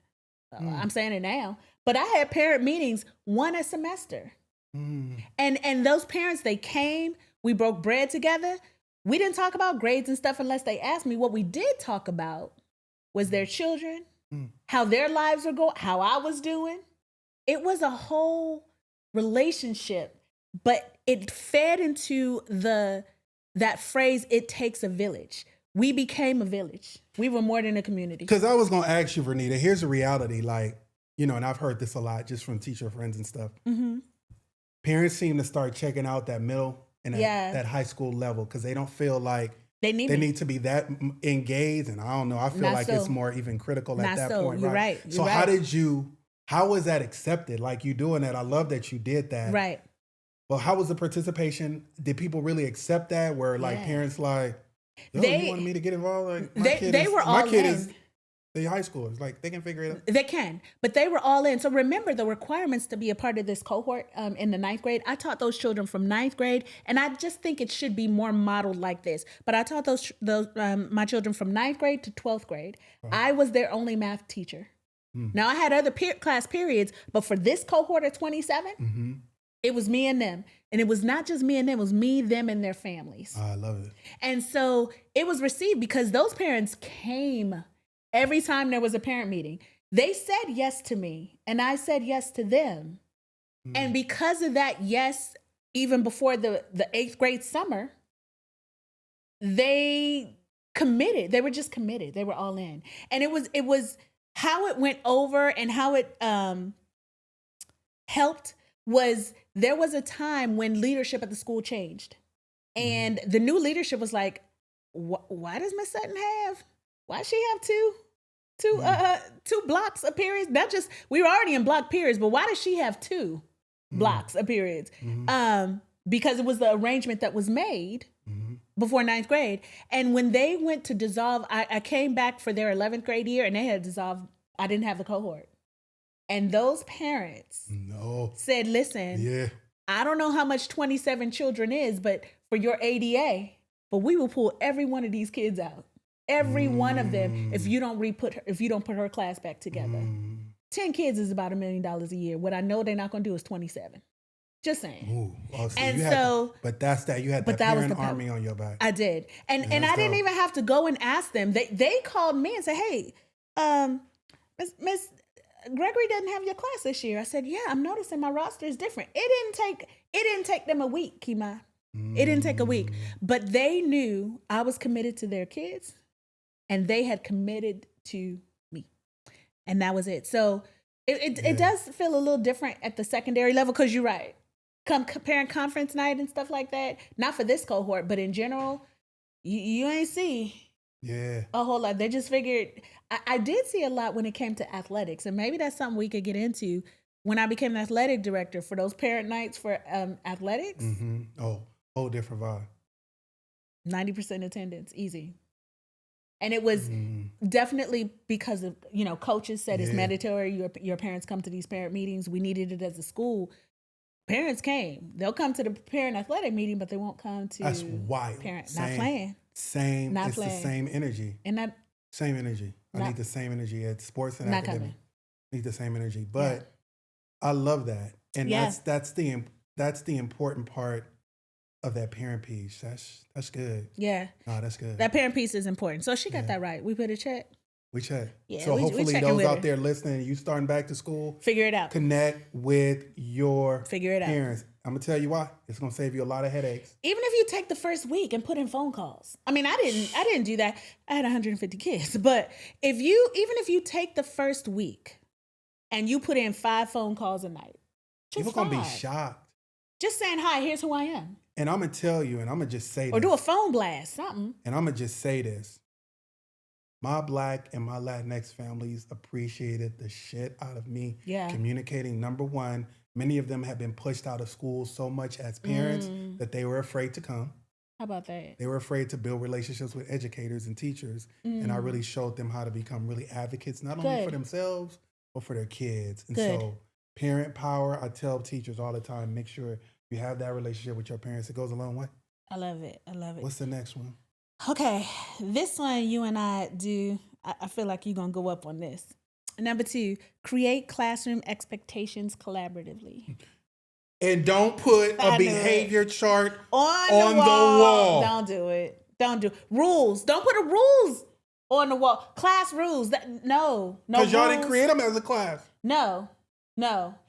I'm saying it now. But I had parent meetings one a semester. And those parents, they came, we broke bread together. We didn't talk about grades and stuff unless they asked me. What we did talk about was their children, how their lives were going, how I was doing. It was a whole relationship, but it fed into that phrase, it takes a village. We became a village. We were more than a community. Because I was going to ask you, Vernita, here's the reality. Like, and I've heard this a lot just from teacher friends and stuff. Parents seem to start checking out that middle and that high school level because they don't feel like they need to be that engaged. And I don't know, I feel like it's more even critical at that point. You're right. So how was that accepted? Like, you doing that? I love that you did that. Right. Well, how was the participation? Did people really accept that? Where like parents like, you wanted me to get involved? Like, they were all in. The high schoolers, like, they can figure it out. They can, but they were all in. So remember the requirements to be a part of this cohort in the 9th grade. I taught those children from 9th grade, and I just think it should be more modeled like this. But I taught those my children from 9th grade to 12th grade. I was their only math teacher. Now I had other class periods, but for this cohort of 27, it was me and them. And it was not just me and them, it was me, them, and their families. I love it. And so it was received because those parents came every time there was a parent meeting. They said yes to me, and I said yes to them. And because of that yes, even before the 8th grade summer, they committed. They were just committed. They were all in. And it was how it went over and how it helped was there was a time when leadership at the school changed. And the new leadership was like, why does Miss Sutton why does she have two blocks of periods? Not just, we were already in block periods, but why does she have 2 blocks of periods? Because it was the arrangement that was made before 9th grade. And when they went to dissolve, I came back for their 11th grade year and they had dissolved. I didn't have the cohort. And those parents said, listen, I don't know how much 27 children is, but for your ADA, but we will pull every one of these kids out. Every one of them, if you don't put her class back together. 10 kids is about $1 million a year. What I know they're not going to do is 27. Just saying. Ooh. Oh, and you but that's that. You had that parent army on your back. I did. And I didn't even have to go and ask them. They called me and said, hey, Miss Gregory doesn't have your class this year. I said, yeah, I'm noticing my roster is different. It didn't take them a week, Kima. It didn't take a week. But they knew I was committed to their kids and they had committed to me. And that was it. So it does feel a little different at the secondary level because you're right. Come parent conference night and stuff like that. Not for this cohort, but in general, you ain't see a whole lot. They just figured, I did see a lot when it came to athletics. And maybe that's something we could get into. When I became an athletic director for those parent nights for athletics. Oh, whole different vibe. 90% attendance, easy. And it was definitely because of, coaches said it's mandatory. Your parents come to these parent meetings. We needed it as a school. Parents came. They'll come to the parent athletic meeting, but they won't come to That's wild. Parent. Not playing. Not playing. The same energy. And that same energy. I need the same energy at sports and academic. Need the same energy. But I love that. And that's the important part of that parent piece. That's good. Yeah. No, that's good. That parent piece is important. So she got that right. We put a check. We check. Yeah, so hopefully those out there listening, you starting back to school, figure it out. Connect with your parents. I'm gonna tell you why. It's gonna save you a lot of headaches. Even if you take the first week and put in phone calls. I mean, I didn't do that. I had 150 kids. But even if you take the first week and you put in 5 phone calls a night, people gonna be shocked. Just saying, hi, here's who I am. And I'm gonna tell you, and I'm gonna just say or do a phone blast, something. And I'm gonna just say this. My Black and my Latinx families appreciated the shit out of me communicating. Number one, many of them have been pushed out of school so much as parents that they were afraid to come. How about that? They were afraid to build relationships with educators and teachers. And I really showed them how to become really advocates, not only for themselves, but for their kids. And so parent power, I tell teachers all the time, make sure you have that relationship with your parents. It goes a long way. I love it. What's the next one? Okay, this one you and I do. I feel like you're going to go up on this. Number 2, create classroom expectations collaboratively. And don't put a behavior chart on the wall. Don't do it. Rules. Don't put rules on the wall. Class rules. No. Because y'all didn't create them as a class. No.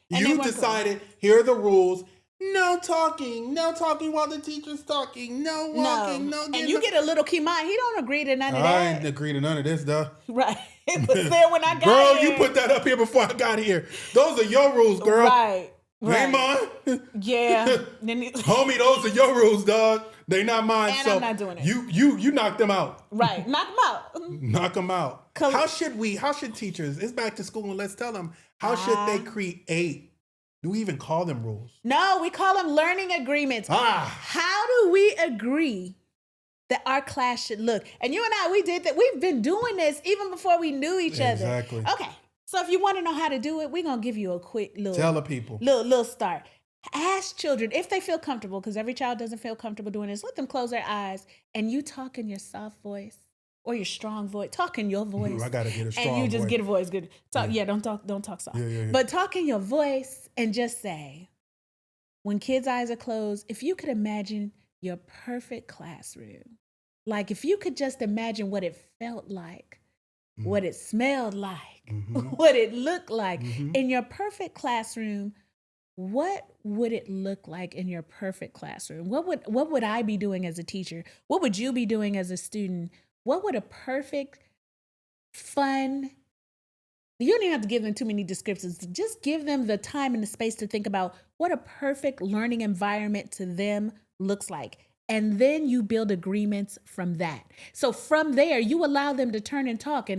You decided, here are the rules. No talking while the teacher's talking. No walking, no getting. And you get a little key mind. He don't agree to none of that. I ain't agree to none of this, though. Right. But still, when I got girl, here. You put that up here before I got here. Those are your rules, girl. Right. Ain't mine. Yeah. Homie, those are your rules, dog. They not mine. And so I'm not doing it. You knock them out. Right. Knock them out. Knock them out. How should teachers, it's back to school and let's tell them, how should they create? Do we even call them rules? No, we call them learning agreements. How do we agree that our class should look? And you and I, we did that. We've been doing this even before we knew each other. Exactly. Okay. So if you want to know how to do it, we're going to give you a quick little... Tell the people. Little start. Ask children if they feel comfortable, because every child doesn't feel comfortable doing this. Let them close their eyes and you talk in your soft voice or your strong voice. Talk in your voice. I got to get a strong voice. And you just get a voice. Good. Talk. Yeah, don't talk soft. Yeah. But talk in your voice and just say, when kids' eyes are closed, if you could imagine your perfect classroom, like if you could just imagine what it felt like what it smelled like, what it looked like. In your perfect classroom, what would it look like in your perfect classroom? What would I be doing as a teacher? What would you be doing as a student? What would a perfect, fun, you don't even have to give them too many descriptions. Just give them the time and the space to think about what a perfect learning environment to them looks like. And then you build agreements from that. So from there, you allow them to turn and talk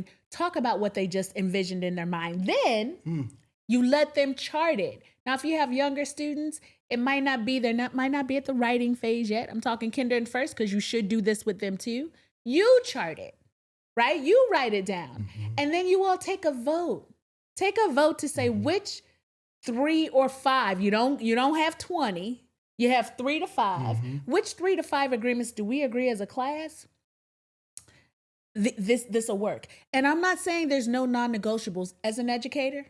about what they just envisioned in their mind. Then you let them chart it. Now, if you have younger students, it might not be at the writing phase yet. I'm talking kinder and first, because you should do this with them too. You chart it. Right? You write it down. And then you all take a vote. Take a vote to say which 3 or 5, you don't have 20, you have 3 to 5. Which 3 to 5 agreements do we agree as a class? This will work. And I'm not saying there's no non-negotiables. As an educator,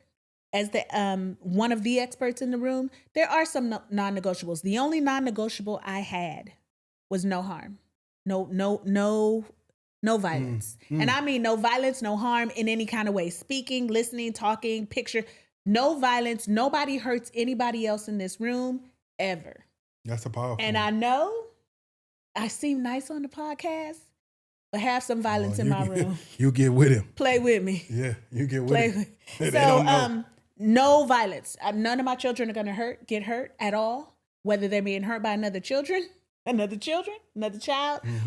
as the one of the experts in the room, there are some non-negotiables. The only non-negotiable I had was no harm. No violence. And I mean no violence, no harm in any kind of way. Speaking, listening, talking, picture. No violence. Nobody hurts anybody else in this room ever. That's a powerful And I know I seem nice on the podcast, but have some violence in my room. You get with him. Play with me. Yeah, you get with him. So no violence. None of my children are going to get hurt at all, whether they're being hurt by another child,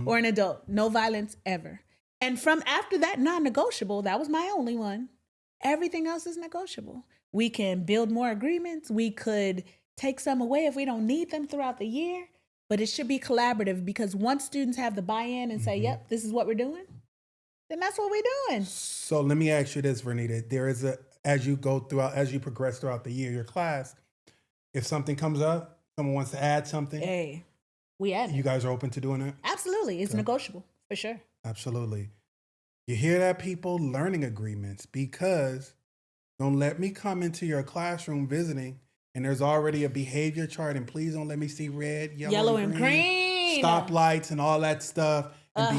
or an adult. No violence ever. And from after that non-negotiable, that was my only one. Everything else is negotiable. We can build more agreements. We could take some away if we don't need them throughout the year, but it should be collaborative, because once students have the buy-in and say, yep, this is what we're doing, then that's what we're doing. So let me ask you this, Vernita. There is as you progress throughout the year, your class, if something comes up, someone wants to add something. Hey. We add it. You guys are open to doing that? Absolutely. It's negotiable, for sure. Absolutely. You hear that, people? Learning agreements, because don't let me come into your classroom visiting and there's already a behavior chart, and please don't let me see red, yellow and green. Stoplights and all that stuff. And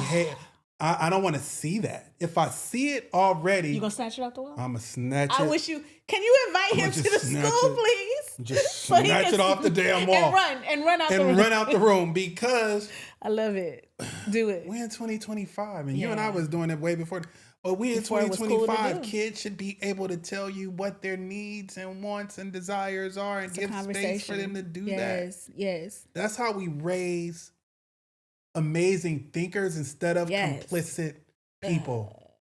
I don't want to see that. If I see it already. You going to snatch it off the wall? I'm going to snatch it. I wish you, can you invite him to the school, please? Just snatch it off the damn wall. And run out the room. Because I love it. Do it. We're in 2025, and you and I was doing it way before. But we in 2025, cool, kids should be able to tell you what their needs and wants and desires are, and give space for them to do that. Yes. That's how we raise amazing thinkers instead of complicit people.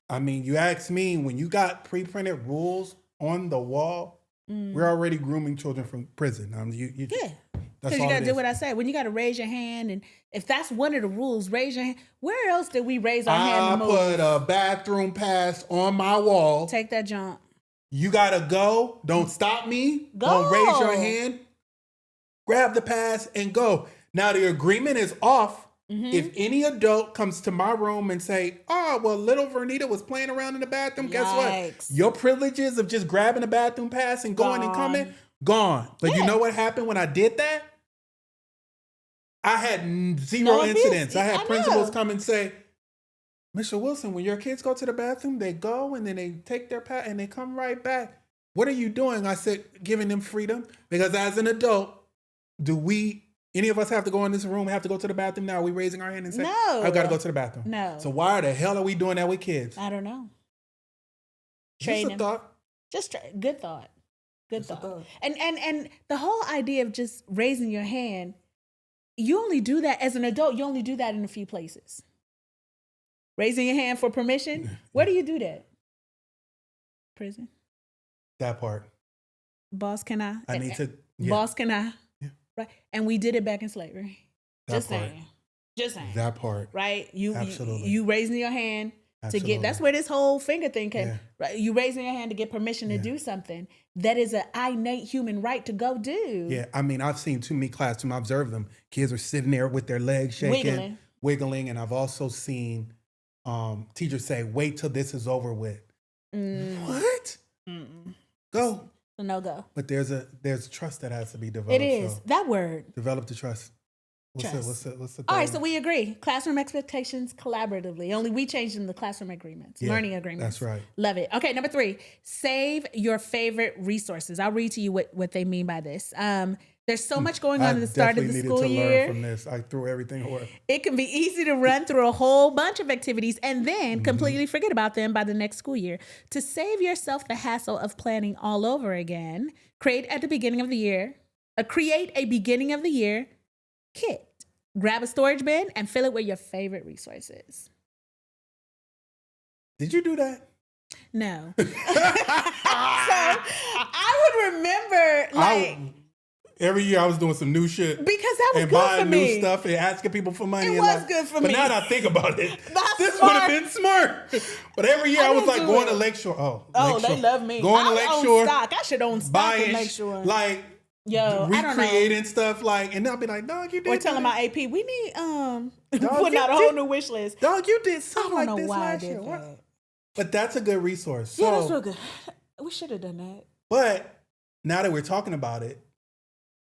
I mean, you ask me, when you got pre-printed rules on the wall, we're already grooming children from prison. Because you got to do what I say. When you got to raise your hand, and if that's one of the rules, raise your hand. Where else did we raise our hand? I put a bathroom pass on my wall. Take that jump. You got to go. Don't stop me. Go. Don't raise your hand. Grab the pass and go. Now, the agreement is off. If any adult comes to my room and say, oh, well, little Vernita was playing around in the bathroom, guess what? Your privileges of just grabbing a bathroom pass and going and coming, gone. But you know what happened when I did that? I had zero incidents. I had principals come and say, Mr. Wilson, when your kids go to the bathroom, they go and then they take their pass and they come right back. What are you doing? I said, giving them freedom. Because as an adult, any of us have to go in this room, have to go to the bathroom now? Are we raising our hand and saying, no, I've got to go to the bathroom? No. So why the hell are we doing that with kids? I don't know. Just a thought. Good thought. Good thought. And the whole idea of just raising your hand, you only do that as an adult. You only do that in a few places. Raising your hand for permission. Where do you do that? Prison. That part. Boss, can I? I need to. Yeah. Boss, can I? Right. And we did it back in slavery. Just part. saying. Just saying. That part. Right? Absolutely. You raising your hand to get, that's where this whole finger thing came. Yeah. Right? You raising your hand to get permission to do something. That is an innate human right to go do. Yeah. I mean, I've seen too many classrooms. I observed them. Kids are sitting there with their legs shaking, wiggling. And I've also seen teachers say, wait till this is over with. What? Go. No go. But there's trust that has to be developed. It is. So that word. Develop the trust. What's the All right, third so one? we agree. Classroom expectations collaboratively. Only we changed them to classroom agreements, Yeah, learning agreements. that's right. Love it. Okay, number 3, save your favorite resources. I'll read to you what they mean by this. There's so much going on I at the start of definitely the needed school to learn year. from this. I threw everything away. It can be easy to run through a whole bunch of activities and then completely forget about them by the next school year. To save yourself the hassle of planning all over again, create a beginning of the year kit. Grab a storage bin and fill it with your favorite resources. Did you do that? No. So I would remember Every year I was doing some new shit. because that was and good buying for new me. stuff and asking people for money. It and was good for but me. now that I think about it, That's this smart. would have been smart. But every year I was didn't like do going it. to Lakeshore. Oh, They love me. Going to I Lakeshore. own stock. I should own stock Buying and make sure. like Yo, I don't know. recreating stuff like, and they'll be like, "Dog, you did." Or telling that. my AP, we need Dog, putting you out a whole did- new wish list. Dog, you did I something don't like know this why I last did year. What? that. But that's a good resource. Yeah, So, that's real good. We should have done that. but now that we're talking about it,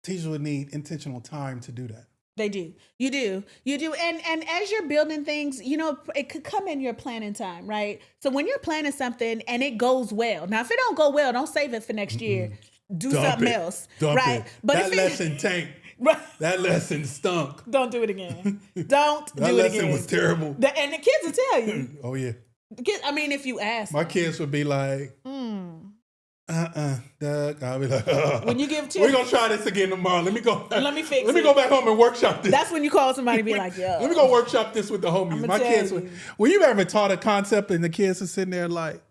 teachers would need intentional time to do that. They do. You do. And as you're building things, it could come in your planning time, right? So when you're planning something and it goes well, now if it don't go well, don't save it for next year. Do Dump something it. else, Dump right? it. But that if lesson tanked. right, That lesson stunk. don't do it again. Don't That do it lesson again. was terrible. And the kids will tell you. Oh yeah. The kids, I mean, if you ask, My kids would be like, Doug. I'll be like, when you give we're tips, gonna try this again tomorrow. Let me go. Let me fix Let me it. go back home and workshop this. that's when you call somebody and be like, yo. Let me go workshop this with the homies. I'ma My tell kids you. when you ever taught a concept and the kids are sitting there like,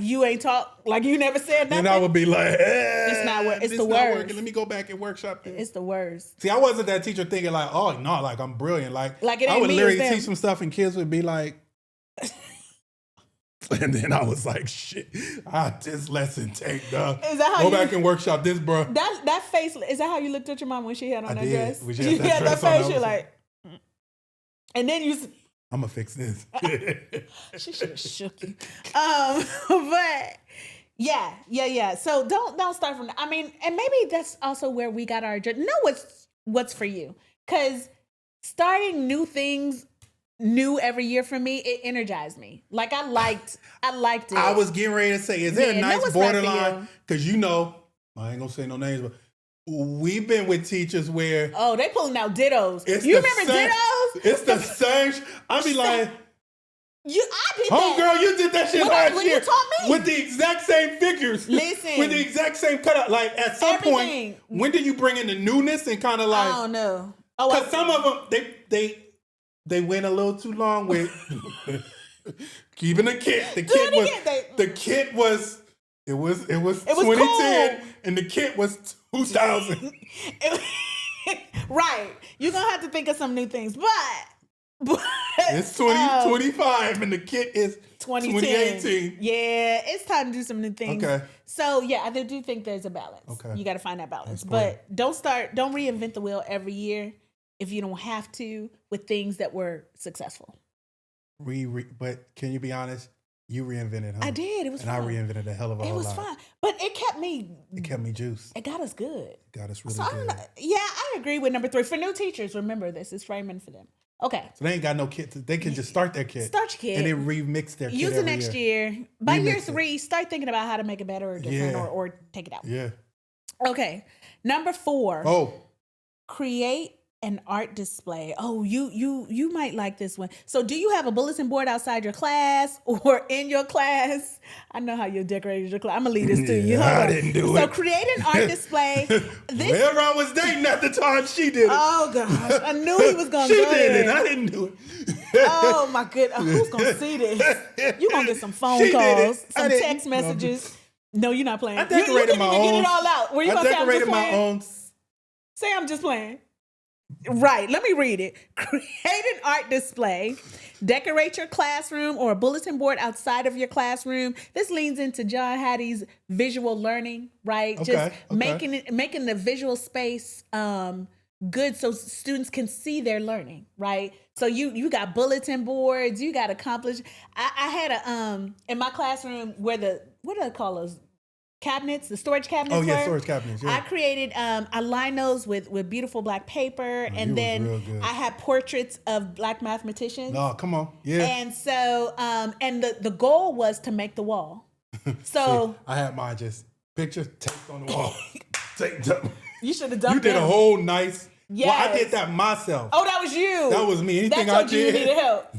You ain't talk, you never said nothing. and I would be like, It's not it's this the not worst. working. Let me go back and workshop this. It's the worst. See, I wasn't that teacher thinking like, oh no, like I'm brilliant. Like Like, it I ain't would me, literally it's them. teach some stuff and kids would be like, and then I was like, shit, this lesson take, dog. Is that how Go you- back and workshop this, bro. That face, is that how you looked at your mom when she had on I that did. dress? When she had You that had dress that on, I face, you're was like, and then I'm gonna fix this. she should have shook you. But yeah. So don't start from. I mean, and maybe that's also where we got our know what's for you, because starting new things new every year for me, it energized me. Like I liked it. I was getting ready to say, is there Yeah, a know nice what's right for borderline? you. Because I ain't gonna say no names, but we've been with teachers where Oh, they pulling out dittos. it's You the remember same, dittos? It's the same. I be like, I did oh that. girl, you did that shit When last you year taught me. with the exact same figures. Listen. With the exact same cutout. Like at some Everything. point, when do you bring in the newness and kind of I like? don't know. Oh, Because some of them they went a little too long with keeping the kit. The kit was it was 2010 cool. and the kit was 2000. Right. You're going to have to think of some new things. But It's 2025 and the kit is 2010. 2018. Yeah, it's time to do some new things. Okay. So yeah, I do think there's a balance. Okay. You got to find that balance. That's important. But don't reinvent the wheel every year if you don't have to with things that were successful. But can you be honest? You reinvented, huh? I did. It was and fun. I reinvented a hell of a It whole was lot. fun. But it kept me juiced. It got us good. Got us really So good. I agree with number 3. For new teachers, remember this is framing for them. Okay. So they ain't got no kit. They can just start their kit. Start your kit. And then remix their kit Use it every next year. By Remix year it. 3, start thinking about how to make it better or different Yeah. or take it out. Yeah. Okay. Number 4. Oh, Create an art display. Oh, you might like this one. So do you have a bulletin board outside your class or in your class? I know how you decorated your class. I'm gonna leave this to you. Yeah, Hold I on. didn't do So it. create an art display. Whoever I was dating at the time, she did it. Oh gosh, I knew he was gonna she go did it. there. I didn't do it. Oh my goodness, who's gonna see this? You gonna get some phone She did it. calls, I some didn't. text messages. No, you're not playing. I You decorated couldn't my even own. get it all out. Were you I gonna say I'm just decorated my playing? own. Say I'm just playing. Right, let me read it. Create an art display. Decorate your classroom or a bulletin board outside of your classroom. This leans into John Hattie's visual learning, right? Okay, Making the visual space good so students can see their learning, right? So you got bulletin boards, you got I had a in my classroom where what do I call those? cabinets, the storage cabinets. Oh yeah, storage cabinets. Yeah. I created. I lined those with beautiful black paper, Oh, and then I had portraits of black mathematicians. Oh, come on, yeah. And so, and the goal was to make the wall. So see, I had mine just pictures taped on the wall. Taped up. You should have done. You did a whole nice. Yes. Well, I did that myself. Oh, that was you. That was me. Anything I did. You needed help.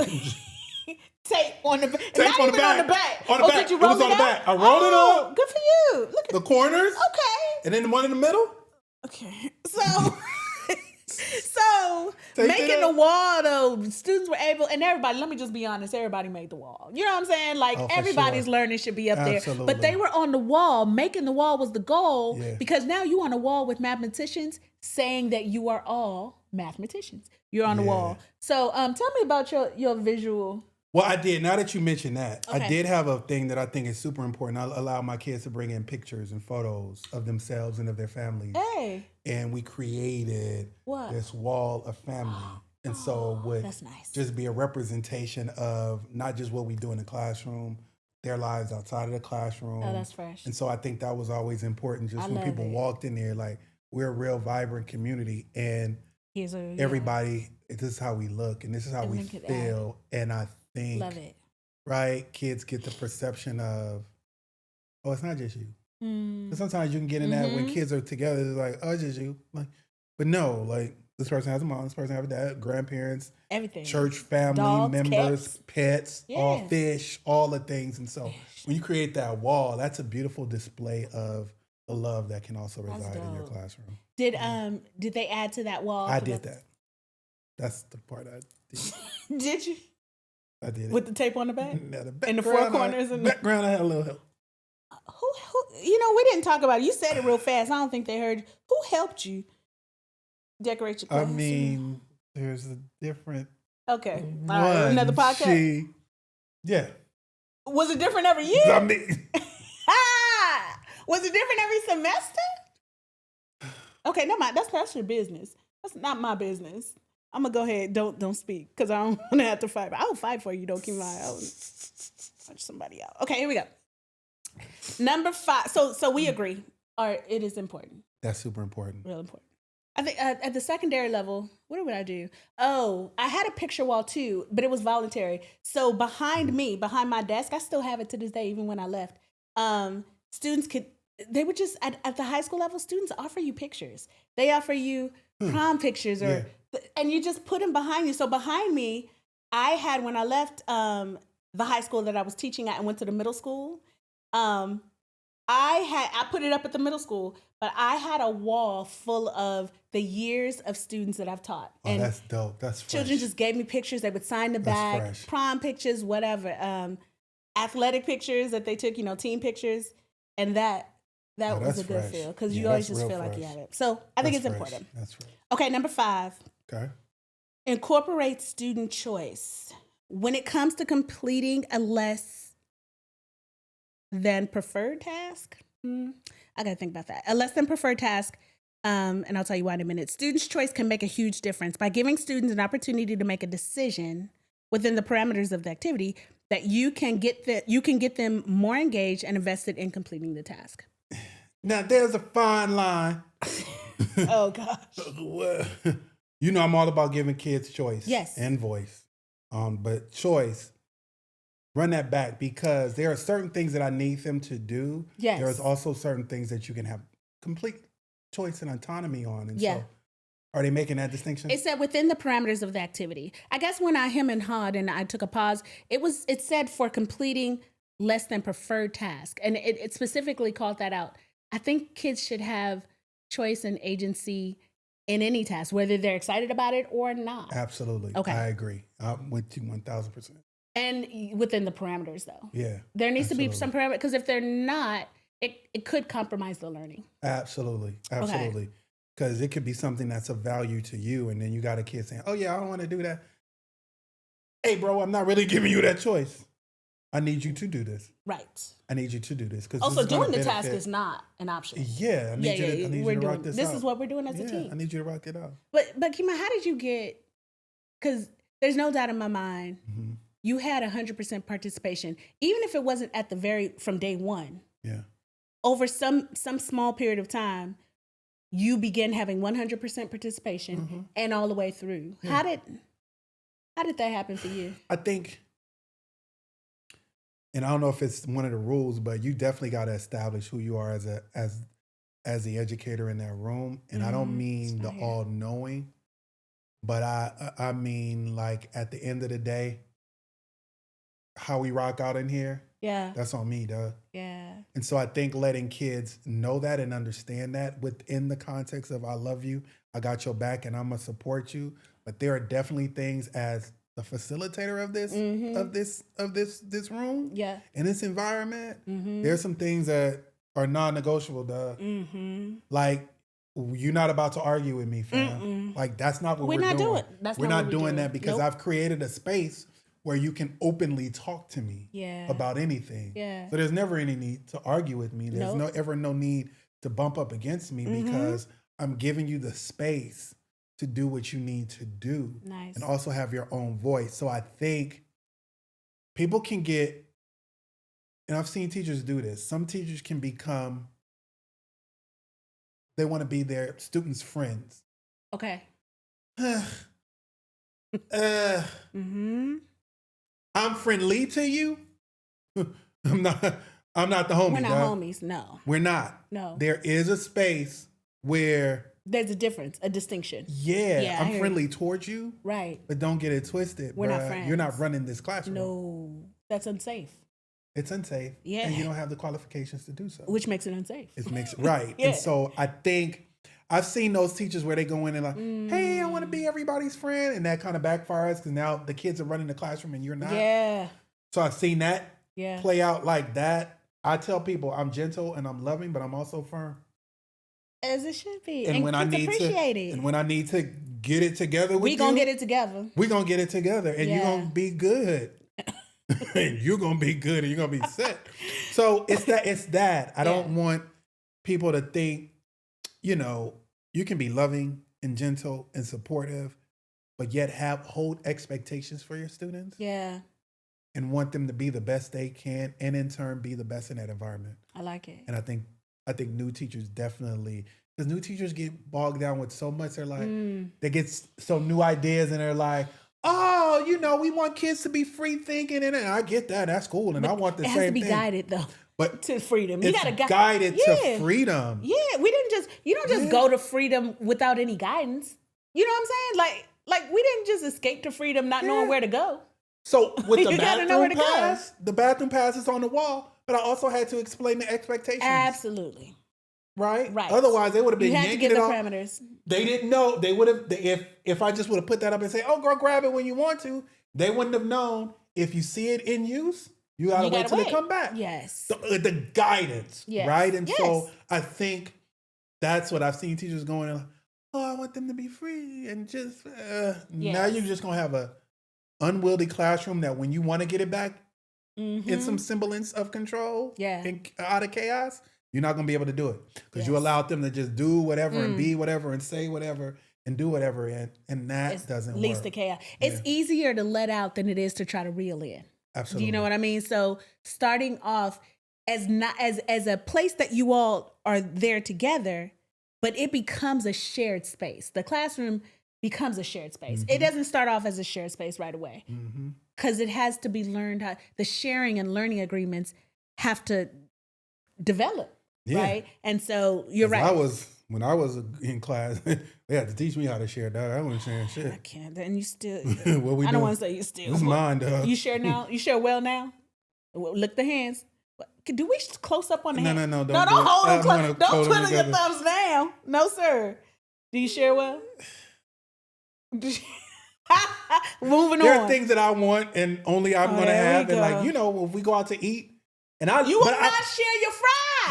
Tape on the back. Tape on the back. On the back. On the back. Did you roll it was on the back. I rolled it up. Good for you. Look at the corners. Okay. And then the one in the middle. Okay. So making the wall though, students were able, and everybody, let me just be honest, everybody made the wall. You know what I'm saying? Like everybody's learning should be up there. But they were on the wall. Making the wall was the goal because now you on a wall with mathematicians saying that you are all mathematicians. You're on the wall. So tell me about your visual. Well, I did. Now that you mentioned that, I did have a thing that I think is super important. I allow my kids to bring in pictures and photos of themselves and of their families. Hey. And we created this wall of family. And so it would just be a representation of not just what we do in the classroom, their lives outside of the classroom. Oh, that's fresh. And so I think that was always important. Just when people walked in there, like, we're a real vibrant community. And everybody, this is how we look and this is how we feel. And I think, love it. Right? Kids get the perception of, oh, it's not just you. Sometimes you can get in that when kids are together, it's like, oh, it's just you. Like, but no, like, this person has a mom, this person has a dad, grandparents, everything, church family, dogs, members, pets, all fish, all the things. And so when you create that wall, that's a beautiful display of the love that can also reside in your classroom. Did they add to that wall? I did that. That's the part I did. Did you? I did it. With the tape on the back? No, the in the four corners? In the background, I had a little help. Who, we didn't talk about it. You said it real fast. I don't think they heard. Who helped you decorate your classroom? I mean, there's a different. Okay. All right. Another podcast? Yeah. Was it different every year? I mean. Was it different every semester? Okay, no, that's your business. That's not my business. I'm gonna go ahead. Don't speak because I don't want to have to fight. But I'll fight for you. Don't keep my eye out. Punch somebody out. Okay, here we go. Number 5. So we agree. It is important. That's super important. Real important. I think at the secondary level, what would I do? Oh, I had a picture wall too, but it was voluntary. So behind me, behind my desk, I still have it to this day, even when I left. Students they would just, at the high school level, students offer you pictures. They offer you prom pictures and you just put them behind you. So behind me, I had, when I left the high school that I was teaching at and went to the middle school, I put it up at the middle school, but I had a wall full of the years of students that I've taught. Oh, and that's dope. That's fresh. Children just gave me pictures. They would sign the back, prom pictures, whatever, athletic pictures that they took, team pictures. And that was a good feel because you always just feel like you have it. So I think it's important. That's right. Okay, number 5. Okay. Incorporate student choice. When it comes to completing a less than preferred task, I got to think about that. A less than preferred task, and I'll tell you why in a minute. Students' choice can make a huge difference by giving students an opportunity to make a decision within the parameters of the activity that you can get them more engaged and invested in completing the task. Now, there's a fine line. Oh, gosh. I'm all about giving kids choice and voice. But choice, run that back because there are certain things that I need them to do. Yes. There's also certain things that you can have complete choice and autonomy on. And so, are they making that distinction? It said within the parameters of the activity. I guess when I hem and hawed and I took a pause, it said for completing less than preferred task. And it specifically called that out. I think kids should have choice and agency in any task, whether they're excited about it or not. Absolutely. Okay. I agree. I'm with you 1,000%. And within the parameters, though. Yeah. There needs to be some parameters, because if they're not, it could compromise the learning. Absolutely. Absolutely. Because it could be something that's of value to you, and then you got a kid saying, oh, yeah, I don't want to do that. Hey, bro, I'm not really giving you that choice. I need you to do this. Right. I need you to do this. Also, doing the task is not an option. Yeah. I need you to rock this out. This is what we're doing as a team. I need you to rock it out. But Kima, how did you get, because there's no doubt in my mind, you had 100% participation, even if it wasn't from day one. Yeah. over some small period of time, you begin having 100% participation and all the way through. Yeah. How did that happen for you? I think, and I don't know if it's one of the rules, but you definitely got to establish who you are as the educator in that room. And I don't mean the all-knowing, but I mean, like, at the end of the day, how we rock out in here, that's on me, dog. Yeah. And so I think letting kids know that and understand that within the context of I love you, I got your back, and I'm gonna support you. But there are definitely things as the facilitator of this this room, in this environment. There's some things that are non-negotiable, dog. Like, you're not about to argue with me, fam. Like, that's not what we're doing. We're not doing that because I've created a space where you can openly talk to me about anything. Yeah. So there's never any need to argue with me. There's no need to bump up against me because I'm giving you the space to do what you need to do. Nice. And also have your own voice. So I think people can get, and I've seen teachers do this. Some teachers can become, they want to be their students' friends. Okay. I'm friendly to you. I'm not the homie. We're not homies, no. We're not. No. There is a space where there's a difference, a distinction. Yeah, I'm friendly towards you. Right. But don't get it twisted. We're not friends. You're not running this classroom. No, that's unsafe. It's unsafe. Yeah. And you don't have the qualifications to do so. Which makes it unsafe. It makes it right. And so I think I've seen those teachers where they go in and like, hey, I want to be everybody's friend. And that kind of backfires because now the kids are running the classroom and you're not. Yeah. So I've seen that play out like that. I tell people I'm gentle and I'm loving, but I'm also firm. As it should be. And when I need to get it together with you. We're going to get it together. We're going to get it together. And you're going to be good. And you're going to be good and you're going to be set. So it's that. I don't want people to think, you can be loving and gentle and supportive, but yet hold expectations for your students. Yeah. And want them to be the best they can and in turn be the best in that environment. I like it. And I think new teachers definitely, because new teachers get bogged down with so much. They're like, they get some new ideas and they're like, oh, we want kids to be free thinking. And I get that. That's cool. And I want the same thing. It has to be guided though. But to freedom. You gotta guided to freedom. Yeah. You don't just go to freedom without any guidance. You know what I'm saying? Like we didn't just escape to freedom not knowing where to go. So with the bathroom pass is on the wall, but I also had to explain the expectations. Absolutely. Right? Otherwise, they would have been yanking it off. You had to get the parameters. They didn't know. They would have, if I just would have put that up and say, oh, girl, grab it when you want to, they wouldn't have known. If you see it in use, you gotta wait till they come back. Yes. The guidance, right? And so I think that's what I've seen teachers going, like, oh, I want them to be free. And just, now you're just going to have a unwieldy classroom that when you want to get it back in some semblance of control and out of chaos, you're not going to be able to do it because you allowed them to just do whatever and be whatever and say whatever and do whatever. And that doesn't work. Leads to chaos. It's easier to let out than it is to try to reel in. Absolutely. Do you know what I mean? So starting off as a place that you all are there together, but it becomes a shared space. The classroom becomes a shared space. It doesn't start off as a shared space right away because it has to be learned how the sharing and learning agreements have to develop, right? And so you're right. When I was in class, they had to teach me how to share, dog. I wasn't sharing shit. I can't. And you still, I don't want to say you still. This is mine, dog. You share now? You share well now? Look the hands. Do we close up on the hands? No. Don't hold them close. Don't twiddle your thumbs down. No, sir. Do you share well? Moving on. There are things that I want and only I'm going to have. And like, if we go out to eat. And you will not share your fries.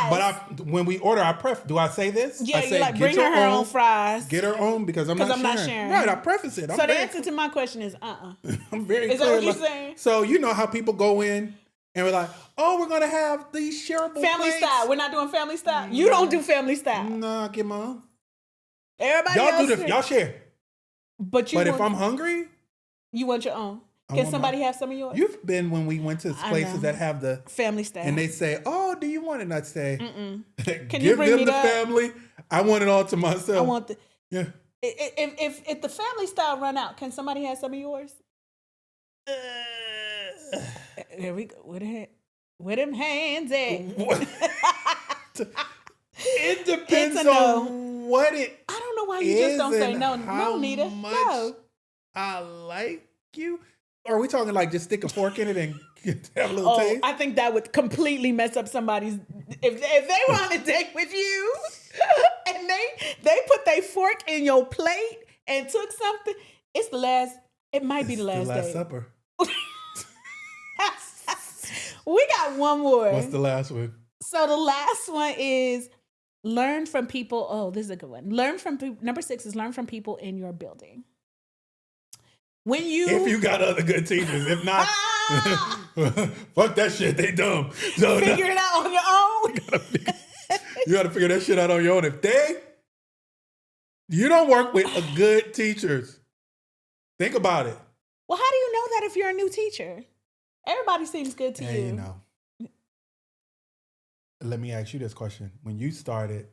But when we order, do I say this? Yeah, I say, you bring her own fries. Get her own because I'm not sharing. Right, I preface it. So the answer to my question is I'm very clear. Is that what you're saying? So you know how people go in and we're like, oh, we're going to have these shareable family plates. style. We're not doing family style. You don't do family style. No, I get my own. Everybody else y'all share. But if I'm hungry, you want your own. Can somebody have some of yours? You've been when we went to places that have the family style, and they say, "Oh, do you want it?" And I say, Can "Give you bring them me the that? family. I want it all to myself." I want the. Yeah. If the family style run out, can somebody have some of yours? There we go. Where them hands at? It depends It's a no. on what it. I don't know why you just don't say no. How No, Nita. much No. I like you. Or are we talking like just stick a fork in it and have a little taste? I think that would completely mess up somebody's. If they were on a date with you and they put their fork in your plate and took something, it's the last. It might be the last Last date. supper. We got one more. What's the last one? So the last one is learn from people. Oh, this is a good one. Number 6 is learn from people in your building. If you got other good teachers, if not, fuck that shit. They dumb. So figure it out on your own. You got to figure that shit out on your own. You don't work with a good teachers. Think about it. Well, how do you know that if you're a new teacher? Everybody seems good to you. You know. Let me ask you this question. When you started,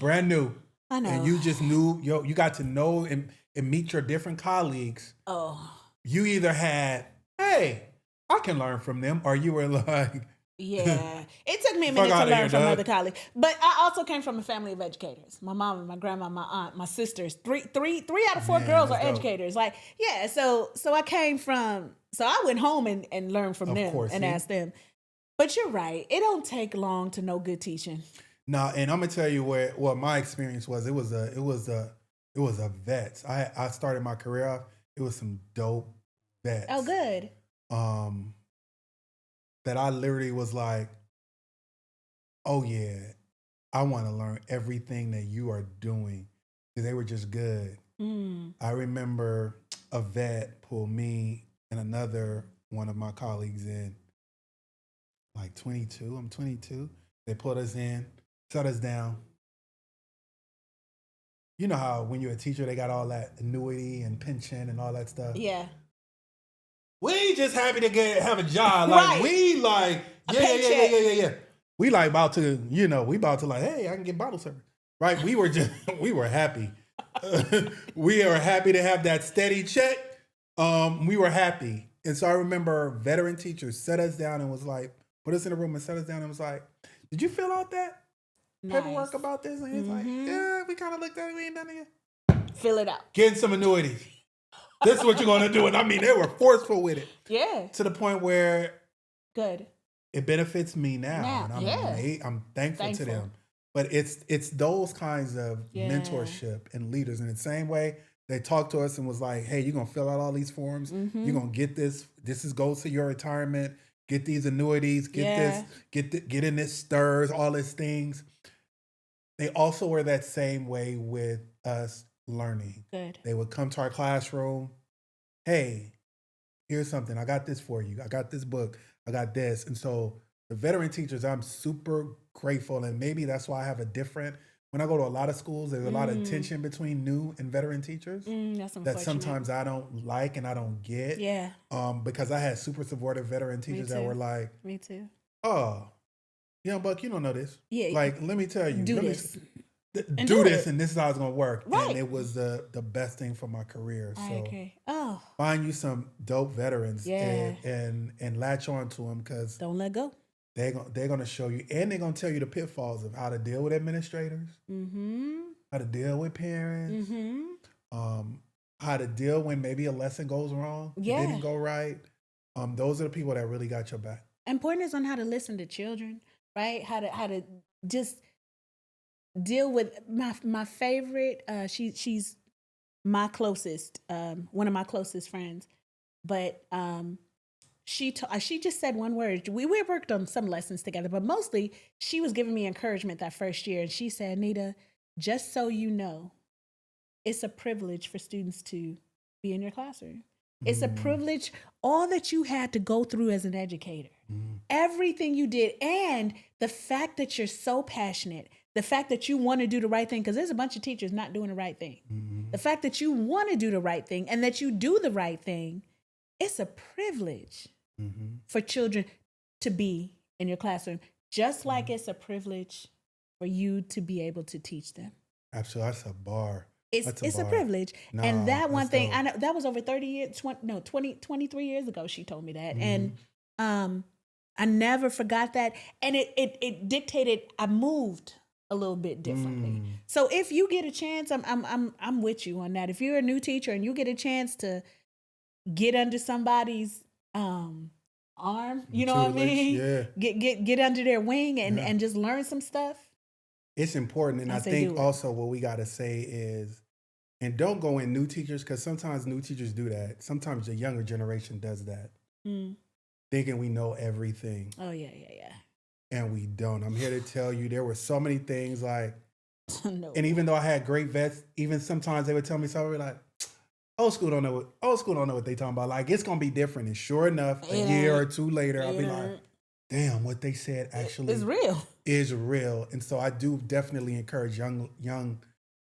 brand new, I know. and you just knew, you got to know and meet your different colleagues. Oh. You either had, hey, I can learn from them, or you were like, yeah. It took me a minute to learn from other colleagues. But I also came from a family of educators. My mom, my grandma, my aunt, my sisters. Three out of 4 girls are educators. Like, yeah, so I came from, so I went home and learned from them and asked them. But you're right. It don't take long to know good teaching. No, and I'm gonna tell you what my experience was. It was a vets. I started my career off. It was some dope vets. Oh, good. That I literally was like, oh yeah, I want to learn everything that you are doing. Because they were just good. I remember a vet pulled me and another one of my colleagues in, like 22. I'm 22. They put us in, shut us down. You know how when you're a teacher, they got all that annuity and pension and all that stuff? Yeah. We ain't just happy to have a job. Like, right. We like, yeah. We like about to, we about to like, hey, I can get bottle service. Right? We were happy. We are happy to have that steady check. We were happy. And so I remember veteran teachers set us down and was like, put us in a room and set us down and was like, did you fill out that paperwork about this? And he's like, yeah, we kind of looked at it. We ain't done it yet. Fill it out. Getting some annuities. This is what you're going to do. And I mean, they were forceful with it. Yeah. To the point where good. It benefits me now. And I'm thankful to them. But it's those kinds of mentorship and leaders. In the same way, they talked to us and was like, hey, you're going to fill out all these forms. You're going to get this. This goes to your retirement. Get these annuities. Get this. Get in this STIRS, all these things. They also were that same way with us learning. Good. They would come to our classroom. Hey, here's something. I got this for you. I got this book. I got this. And so the veteran teachers, I'm super grateful. And maybe that's why I have when I go to a lot of schools, there's a lot of tension between new and veteran teachers that sometimes I don't like and I don't get. Yeah. Because I had super supportive veteran teachers that were like, me too. Oh, young buck, you don't know this. Yeah. Like, let me tell you. Do this. Do this, and this is how it's going to work. Right. And it was the best thing for my career. So I agree. Oh. Find you some dope veterans and latch on to them because don't let go. They're going to show you, and they're going to tell you the pitfalls of how to deal with administrators, how to deal with parents, how to deal when maybe a lesson goes wrong, didn't go right. Those are the people that really got your back. Important is on how to listen to children, right? How to just deal with my favorite. She's my closest, one of my closest friends, but she just said one word. We worked on some lessons together, but mostly she was giving me encouragement that first year, and she said, "Nita, just so you know, it's a privilege for students to be in your classroom. It's a privilege, all that you had to go through as an educator, everything you did, and the fact that you're so passionate, the fact that you want to do the right thing, because there's a bunch of teachers not doing the right thing. The fact that you want to do the right thing and that you do the right thing it's a privilege for children to be in your classroom, just like it's a privilege for you to be able to teach them. Absolutely. That's a bar. It's a privilege. No, and that one thing, dope. I know that was over 30 years, 23 years ago, she told me that. And I never forgot that. And it dictated, I moved a little bit differently. So if you get a chance, I'm with you on that. If you're a new teacher and you get a chance to get under somebody's arm, you know what I mean? Yeah. Get under their wing and just learn some stuff. It's important. And I think also what we got to say is, and don't go in new teachers, because sometimes new teachers do that. Sometimes the younger generation does that. Thinking we know everything. Oh, yeah. And we don't. I'm here to tell you there were so many things like, no. And even though I had great vets, even sometimes they would tell me something like, old school don't know what they talking about. Like, it's going to be different. And sure enough, a year or two later, I'll be like, damn, what they said actually is real. And so I do definitely encourage young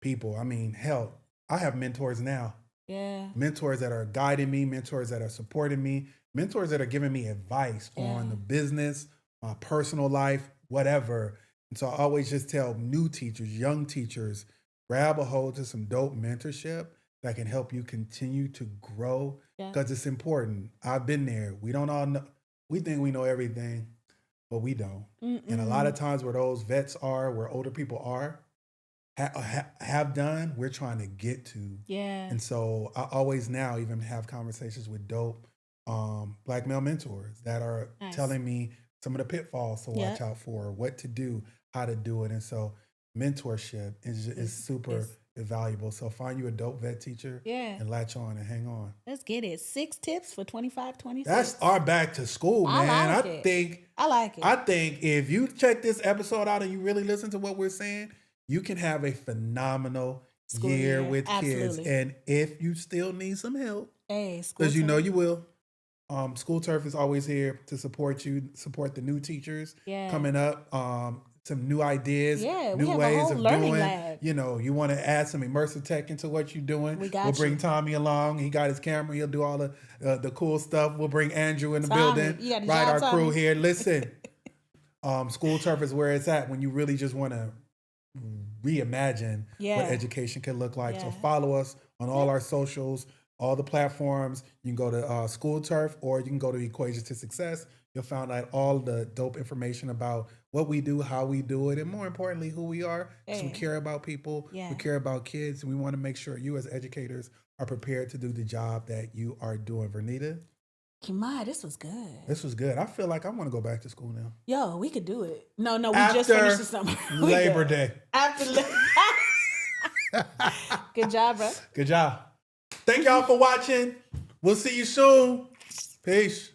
people. I mean, hell, I have mentors now. Yeah. Mentors that are guiding me, mentors that are supporting me, mentors that are giving me advice on the business, my personal life, whatever. And so I always just tell new teachers, young teachers, grab a hold to some dope mentorship that can help you continue to grow, because it's important. I've been there. We don't all know. We think we know everything, but we don't. And a lot of times where those vets are, where older people are, have done, we're trying to get to. Yeah. And so I always now even have conversations with dope Black male mentors that are telling me some of the pitfalls to watch out for, what to do, how to do it. And so mentorship is super valuable. So find you a dope vet teacher and latch on and hang on. Let's get it. 6 tips for 25-26. That's our back to school, man. I like it. I think if you check this episode out and you really listen to what we're saying, you can have a phenomenal year with kids. And if you still need some help, because you know you will, Skoolturf is always here to support you, support the new teachers coming up. Some new ideas, new ways of doing. Lab. You know, you want to add some immersive tech into what you're doing. We'll bring Tommy along. He got his camera. He'll do all the cool stuff. We'll bring Andrew in the building. Right, our crew here. Listen, Skoolturf is where it's at when you really just want to reimagine what education can look like. So follow us on all our socials, all the platforms. You can go to Skoolturf, or you can go to Equations to Success. You'll find out all the dope information about what we do, how we do it, and more importantly, who we are. Because we care about people, we care about kids, and we want to make sure you as educators are prepared to do the job that you are doing. Vernita? Kimai, this was good. This was good. I feel like I want to go back to school now. Yo, we could do it. No, we just finished the summer. Labor Day. After Good job, bro. Good job. Thank y'all for watching. We'll see you soon. Peace.